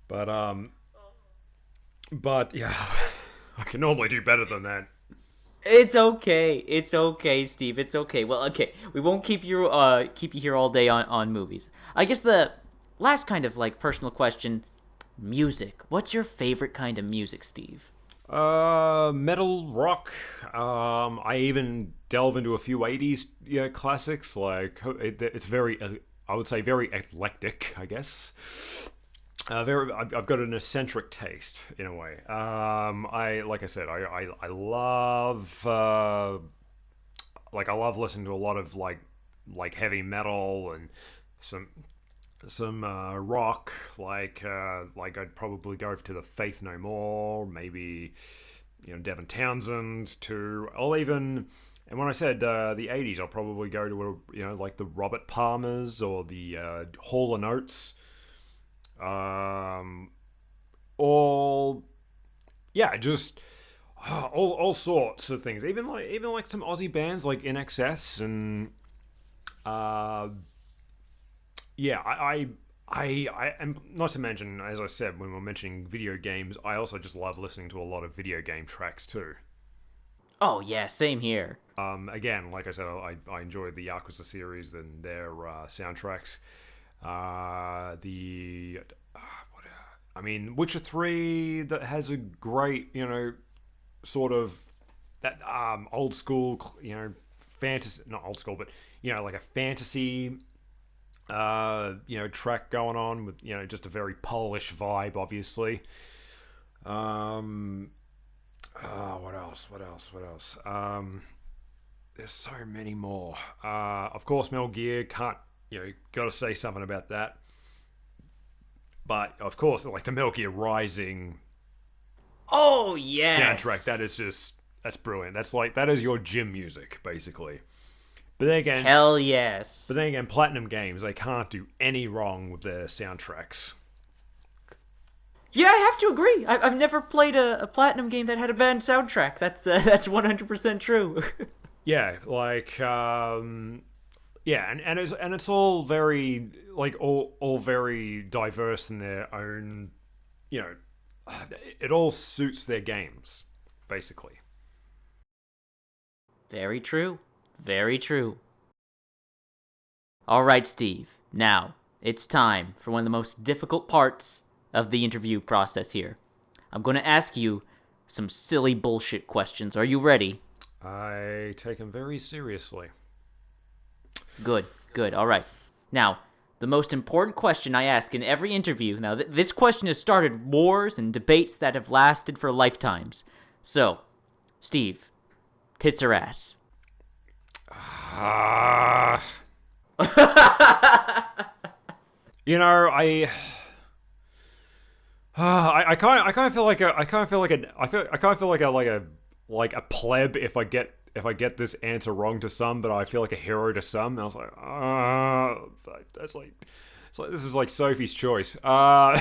4. But yeah, I can normally do better than that. It's okay, Steve. It's okay. Well, okay, we won't keep you here all day on movies. I guess the last kind of like personal question: music. What's your favorite kind of music, Steve? Metal, rock. I even delve into a few 80s classics. Like, it's very, I would say, very eclectic, I guess. I've got an eccentric taste in a way. I love, I love listening to a lot of like heavy metal and some rock, like I'd probably go to the Faith No More, maybe Devin Townsend, to, I'll even, and when I said the 80s, I'll probably go to like the Robert Palmers or the Hall & Oates, all sorts of things, even like some Aussie bands like NXS and I and not to mention, as I said when we were mentioning video games, I also just love listening to a lot of video game tracks too. Oh yeah, same here. Again, like I said, I enjoy the Yakuza series and their soundtracks. Witcher 3, that has a great, sort of that old school, fantasy, not old school, but like a fantasy track going on with, just a very Polish vibe, obviously. What else? There's so many more. Of course, Metal Gear, gotta say something about that. But, of course, like the Metal Gear Rising oh yes soundtrack, that's brilliant. That is your gym music, basically. But then again, hell yes. But then again, Platinum Games, they can't do any wrong with their soundtracks. Yeah, I have to agree. I've never played a Platinum game that had a bad soundtrack. That's 100% true. Yeah, like and it's all very all very diverse in their own. It all suits their games, basically. Very true. Very true. All right, Steve. Now, it's time for one of the most difficult parts of the interview process here. I'm going to ask you some silly bullshit questions. Are you ready? I take them very seriously. Good. All right. Now, the most important question I ask in every interview. Now, this question has started wars and debates that have lasted for lifetimes. So, Steve, tits or ass? You know, I kind of feel like a pleb if I get this answer wrong to some, but I feel like a hero to some. And I was like, that's like, it's like this is like Sophie's Choice. I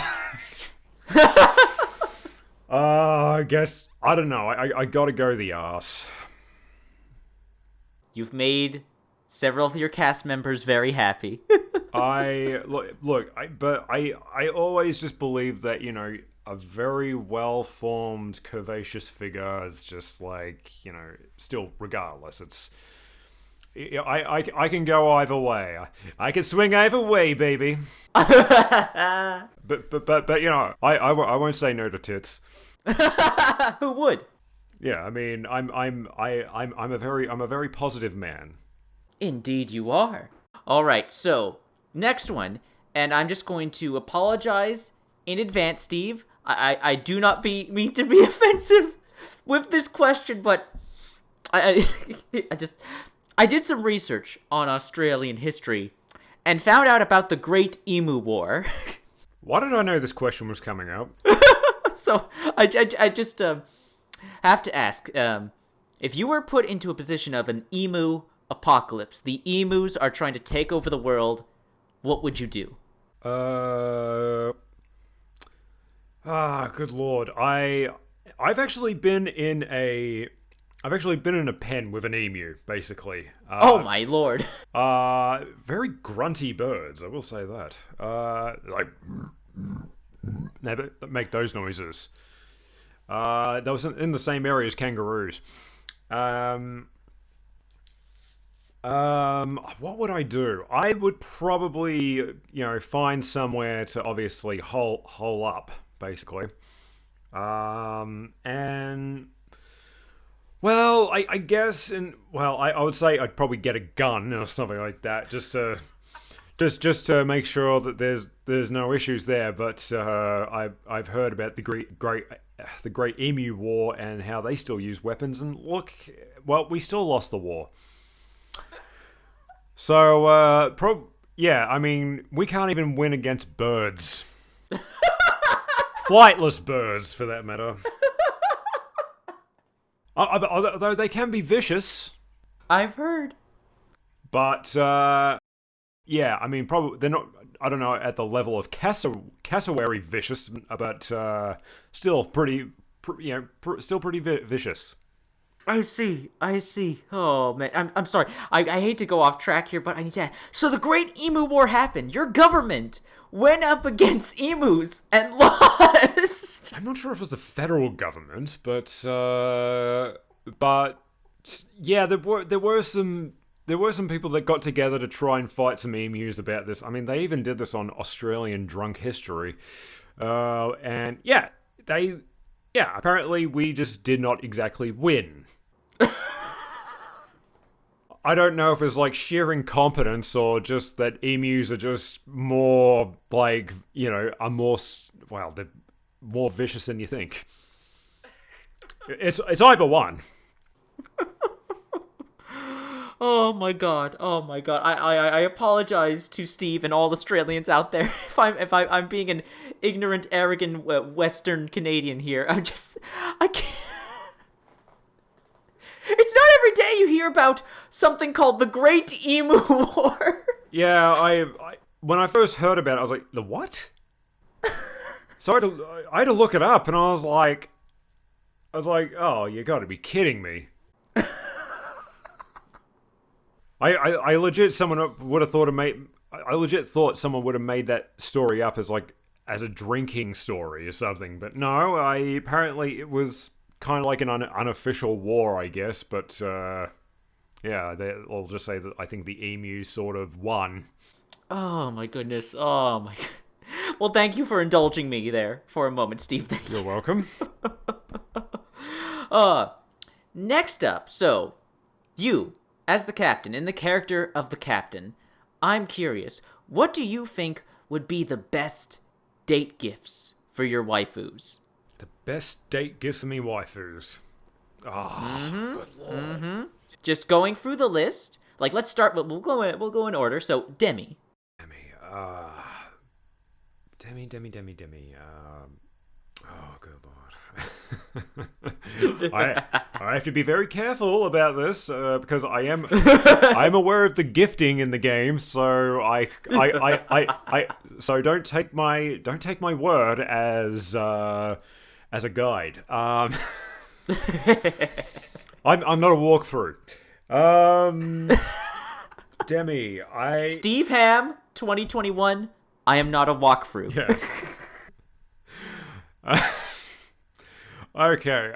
guess I don't know. I gotta go the arse. You've made several of your cast members very happy. I always just believe that, you know, a very well-formed, curvaceous figure is just like, you know, still regardless, it's I can go either way. I can swing either way, baby. but you know, I won't say no to tits. Who would? Yeah, I mean, I'm a very positive man. Indeed you are. All right, so next one, and I'm just going to apologize in advance, Steve. I do not mean to be offensive with this question, but I did some research on Australian history and found out about the Great Emu War. Why did I know this question was coming up? So I just have to ask, if you were put into a position of an emu apocalypse, the emus are trying to take over the world, what would you do? Good lord. I've actually been in a pen with an emu, basically. Oh my lord. Very grunty birds, I will say that. Like, never make those noises. That was in the same area as kangaroos. What would I do? I would probably, you know, find somewhere to obviously hole up, basically. And well, I guess, I would say I'd probably get a gun or something like that, just to make sure that there's no issues there. But I've heard about the Great Emu War and how they still use weapons. And look, well, we still lost the war. So yeah, I mean, we can't even win against birds. Flightless birds, for that matter. Although they can be vicious. I've heard. But, yeah, I mean, probably they're not, I don't know, at the level of cassowary vicious, but still pretty vicious. I see. Oh man, I'm sorry. I hate to go off track here, but I need to ask. So the Great Emu War happened. Your government went up against emus and lost. I'm not sure if it was the federal government, but yeah, there were some people that got together to try and fight some emus about this. I mean, they even did this on Australian Drunk History, and yeah, apparently we just did not exactly win. I don't know if it's like sheer incompetence or just that emus are just more like, you know, they're more vicious than you think. It's either one. Oh my god. I apologize to Steve and all Australians out there if I'm being an ignorant, arrogant Western Canadian here. I can't. It's not every day you hear about something called the Great Emu War. Yeah, I when I first heard about it, I was like, the what? So I had to look it up, and I was like, oh, you got to be kidding me. I legit thought someone would have made that story up as a drinking story or something, but no, apparently it was kind of like an unofficial war, I guess, but yeah, I'll just say that I think the emu sort of won. Oh my goodness, oh my god. Well, thank you for indulging me there for a moment, Steve. You're welcome. Next up, so, you, as the captain, in the character of the captain, I'm curious, what do you think would be the best date gifts for your waifus? The best date gifts for me waifus. Good lord. Just going through the list. Like, let's start. We'll go in order. So, Demi. Demi. Oh, good lord. I have to be very careful about this because I'm aware of the gifting in the game, so so don't take my word as a guide. I'm not a walkthrough. Demi, Steve Hamm, 2021. I am not a walkthrough. Yeah. Okay.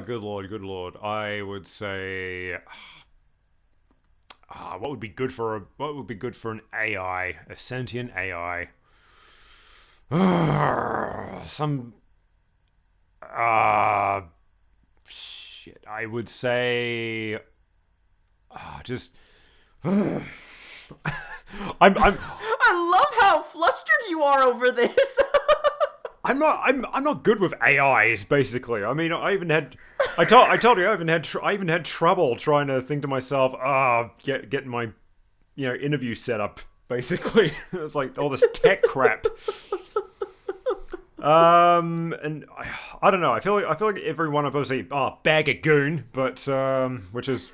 Good lord. I would say, what would be good for an AI, a sentient AI? Shit. I would say, just. I love how flustered you are over this. I'm not good with AIs. Basically, I mean, I told you I even had trouble trying to think to myself, getting my, interview set up. Basically, it's like all this tech crap. And I don't know. I feel like every one of us bag a goon, but which is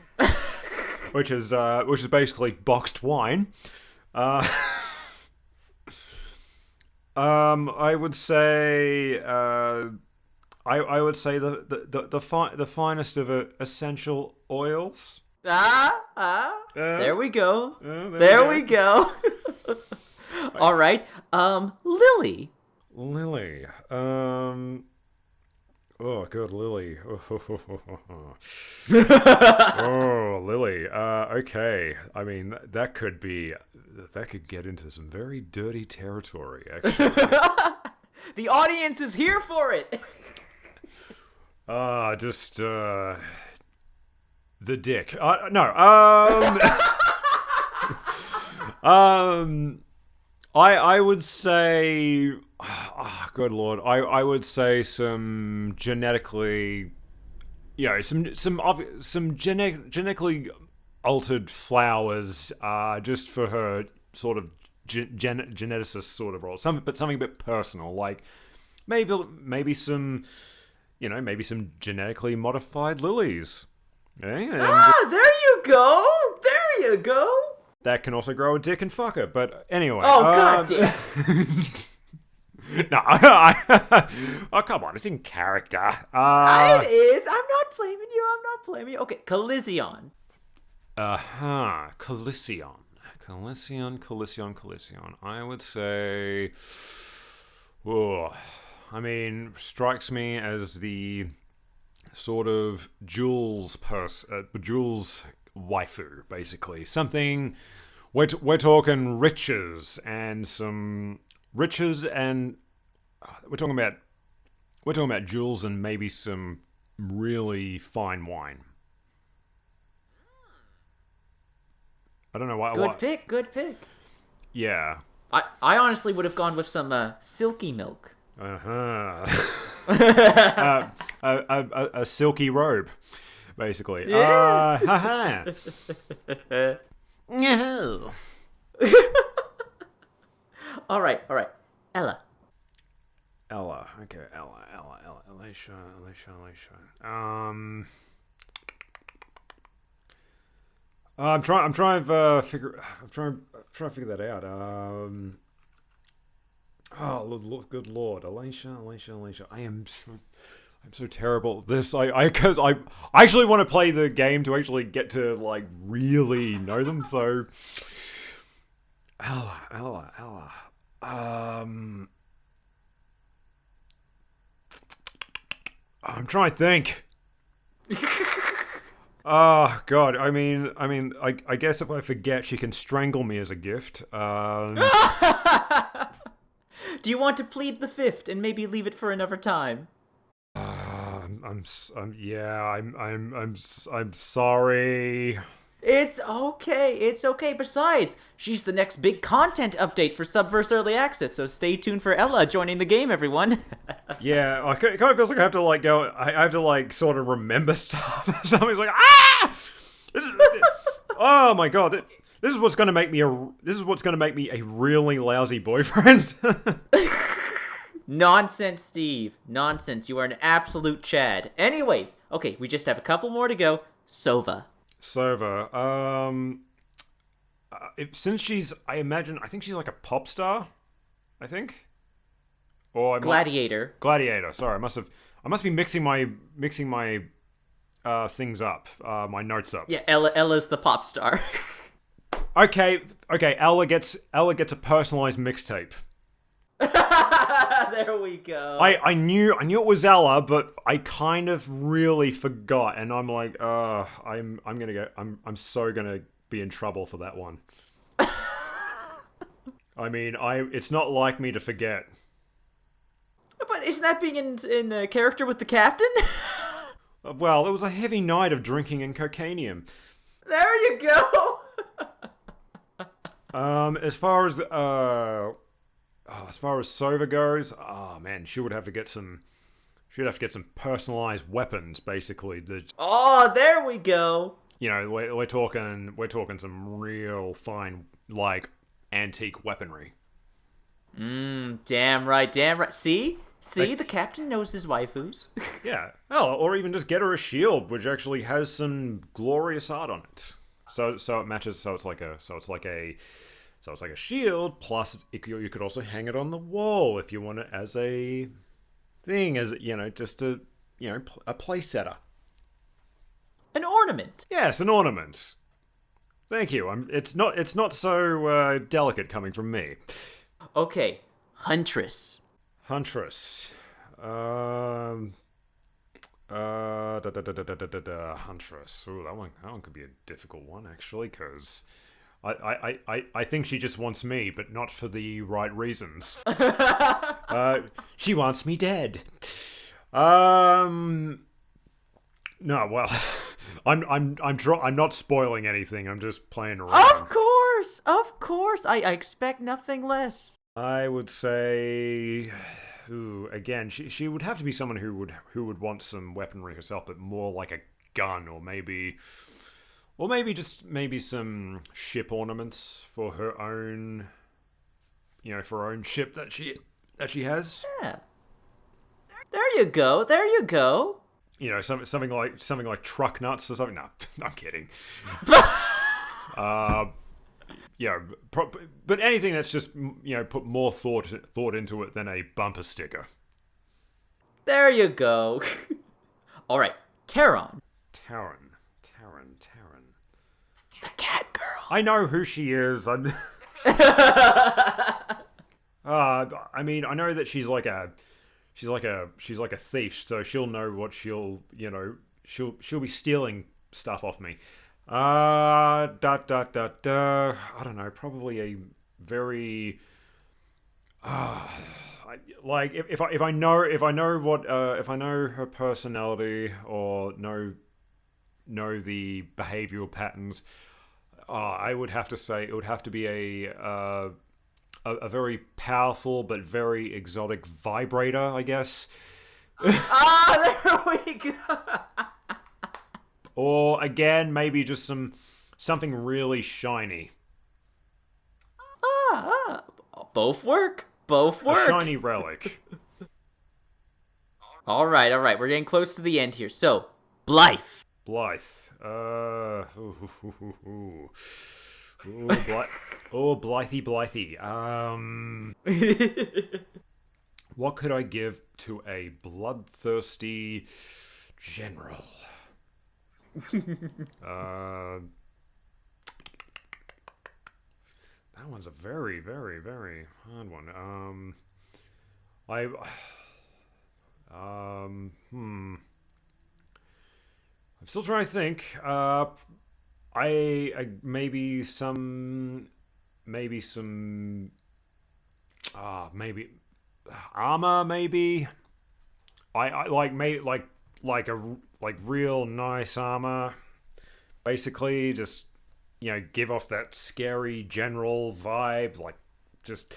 basically boxed wine. I would say I would say the finest of essential oils. There we go. There we go. All right. Lily. Oh, good, Lily. Oh, Lily. Okay. I mean, that could get into some very dirty territory, actually. The audience is here for it. The dick. No. I would say, good lord, I would say some genetically, some genetically altered flowers, just for her sort of geneticist sort of role. Something a bit personal, like maybe some, maybe some genetically modified lilies. There you go. There you go. That can also grow a dick and fuck her. But anyway. Oh, God damn. No, oh, come on. It's in character. It is. I'm not blaming you. Okay, Coliseon. Coliseon. I would say... strikes me as the sort of Jules waifu, basically. Something... We're talking riches and we're talking about jewels and maybe some really fine wine. I don't know why. Good pick. Yeah. I honestly would have gone with some SilkyMilk. A silky robe, basically. Yeah. No. All right. Ella. Okay, Ella. Alicia. I'm trying to figure that out. Oh, good lord, Alicia. I'm so terrible at this. Because I actually want to play the game to actually get to like really know them. So, Ella. I'm trying to think. Oh God! I mean, I guess if I forget, she can strangle me as a gift. Do you want to plead the fifth and maybe leave it for another time? I'm sorry. It's okay. It's okay. Besides, she's the next big content update for Subverse Early Access, so stay tuned for Ella joining the game, everyone. Yeah, it kind of feels like I have to like go. I have to like sort of remember stuff. Somebody's like, ah, this is, oh my god, this is what's going to make me a really lousy boyfriend. Nonsense, Steve. Nonsense. You are an absolute Chad. Anyways, okay, we just have a couple more to go. Sova. Since she's, I think she's like a pop star. I think. Gladiator. Gladiator. Sorry, I must be mixing my things up, my notes up. Yeah, Ella's the pop star. Okay. Ella gets a personalized mixtape. There we go. I knew it was Ella, but I kind of really forgot, and I'm like, I'm so gonna be in trouble for that one. I mean, it's not like me to forget. But isn't that being in character with the captain? Well, it was a heavy night of drinking and cocainium. There you go. As far as Sova goes, oh man, she would have to get some personalized weapons, basically. Oh, there we go. You know, we're talking some real fine, like, antique weaponry. Damn right. See, the captain knows his waifus. Yeah. Oh, or even just get her a shield, which actually has some glorious art on it. So it matches. So it's like a shield. Plus, you could also hang it on the wall if you want it as a thing, as just a place setter. An ornament. Yes, an ornament. Thank you. It's not so delicate coming from me. Okay, Huntress. Huntress. Huntress. Ooh, that one could be a difficult one actually, because I think she just wants me, but not for the right reasons. She wants me dead. No, well, I'm not spoiling anything. I'm just playing around. Of course. I expect nothing less. I would say, again, she would have to be someone who would want some weaponry herself, but more like a gun, or maybe some ship ornaments for her own, for her own ship that she has. Yeah. There you go. Something like truck nuts or something. No, I'm kidding. But anything that's just put more thought into it than a bumper sticker. There you go. All right, Taron. The cat girl. I know who she is. I mean, I know that she's like a thief, so she'll know what she'll be stealing stuff off me. I don't know, probably a very if I know her personality, or know the behavioral patterns, I would have to say it would have to be a very powerful but very exotic vibrator, I guess. There we go. Or again, maybe just something really shiny. Both work. A shiny relic. All right. We're getting close to the end here. So, Blythe. Blythe. What could I give to a bloodthirsty general? That one's a very, very, very hard one. I'm still trying to think. Maybe armor. Maybe I like real nice armor. Basically, just give off that scary general vibe, like just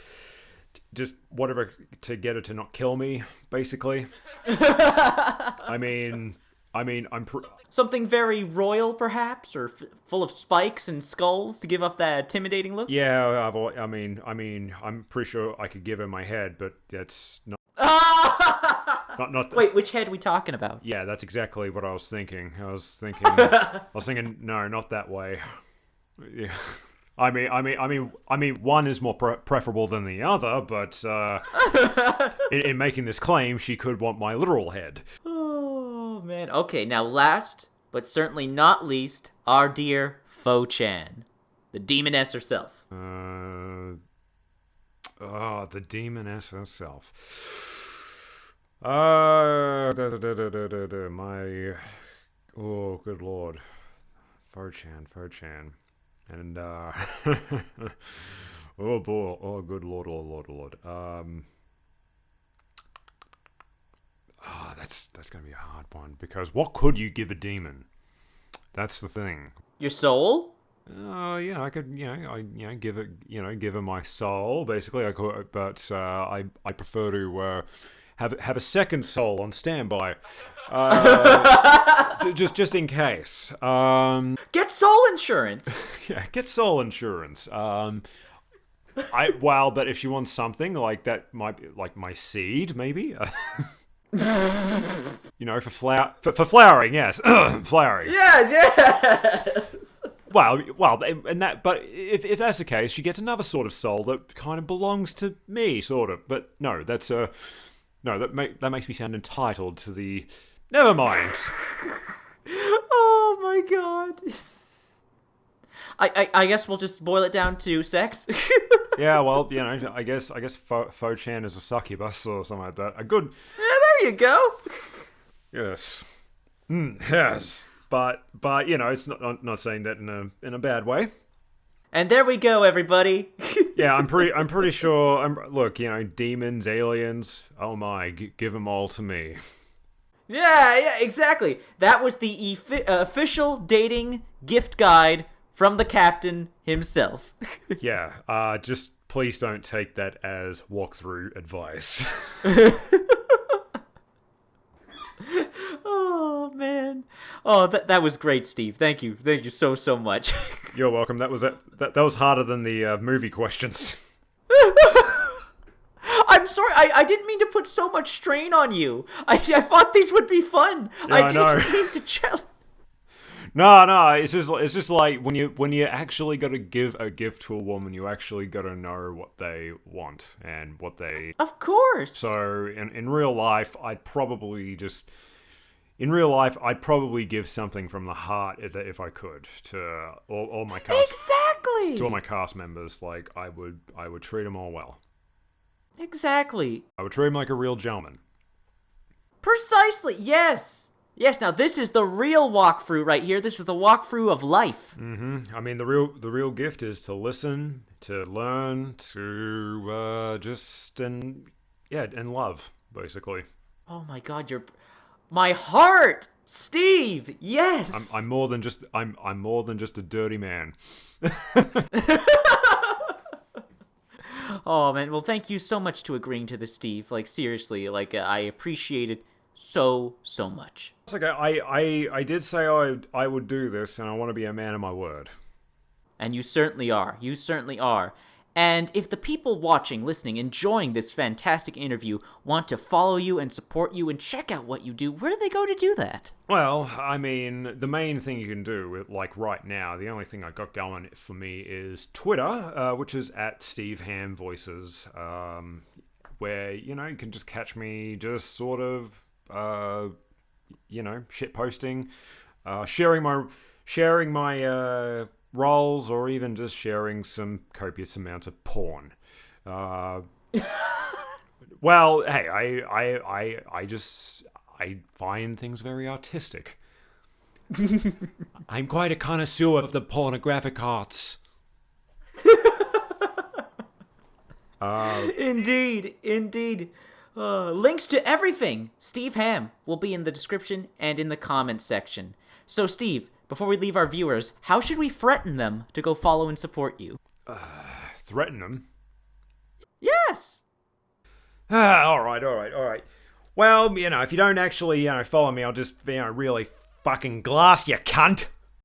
whatever to get her to not kill me, basically. Something very royal, perhaps, or full of spikes and skulls to give off that intimidating look. Yeah, I'm pretty sure I could give her my head, but that's not. Wait, which head we talking about? Yeah, that's exactly what I was thinking. I was thinking, no, not that way. Yeah. I mean, one is more preferable than the other, but in making this claim, she could want my literal head. Oh, man. Okay, now last, but certainly not least, our dear Fo-chan, the demoness herself. The demoness herself. Oh, good lord. Fo-chan. And, oh boy, oh good lord. That's gonna be a hard one, because what could you give a demon? That's the thing. Your soul? Yeah, I could, give it, give her my soul, basically. I could, but I prefer to have a second soul on standby, just in case. Get soul insurance. Yeah, get soul insurance. But if she wants something like that, might be like my seed, maybe. For flowering, yes, flowering. Yes. Well, and that. But if that's the case, she gets another sort of soul that kind of belongs to me, sort of. But no, that's no, that makes me sound entitled to the. Never mind. Oh my god. I guess we'll just boil it down to sex. Yeah, well, I guess Fo-chan is a succubus or something like that. A good. Yeah, there you go. Yes. Yes. But it's not saying that in a bad way. And there we go, everybody. Yeah, I'm pretty sure. Look, demons, aliens. Oh my, give them all to me. Yeah, exactly. That was the official dating gift guide from the captain himself. Yeah, just please don't take that as walkthrough advice. Oh man. Oh, that was great, Steve. Thank you so much. You're welcome. That was harder than the movie questions. I'm sorry. I didn't mean to put so much strain on you. I thought these would be fun. Yeah, I didn't mean to challenge. No. It's just like when you actually got to give a gift to a woman, you actually got to know what they want and what they. Of course. So in real life, I'd probably give something from the heart if I could to all my cast. Exactly. To all my cast members, like I would treat them all well. Exactly. I would treat them like a real gentleman. Precisely. Yes. Yes, now this is the real walkthrough right here. This is the walkthrough of life. Mm-hmm. I mean, the real gift is to listen, to learn, to and love, basically. Oh my god, my heart, Steve. Yes. I'm more than just a dirty man. Oh man, well thank you so much to agreeing to this, Steve. Like seriously, I appreciate it so much. It's okay. I did say I would do this, and I want to be a man of my word. And you certainly are. You certainly are. And if the people watching, listening, enjoying this fantastic interview want to follow you and support you and check out what you do, where do they go to do that? Well, I mean, the main thing you can do, like right now, the only thing I got going for me is Twitter, which is at Steve Hamm Voices, where, you can just catch me just sort of, shit posting, sharing my roles, or even just sharing some copious amounts of porn. Well, hey, I find things very artistic. I'm quite a connoisseur of the pornographic arts. Indeed. Links to everything Steve Hamm will be in the description and in the comments section. So, Steve, before we leave our viewers, how should we threaten them to go follow and support you? Threaten them? Yes! All right. Well, if you don't actually, follow me, I'll just, really fucking glass you, cunt.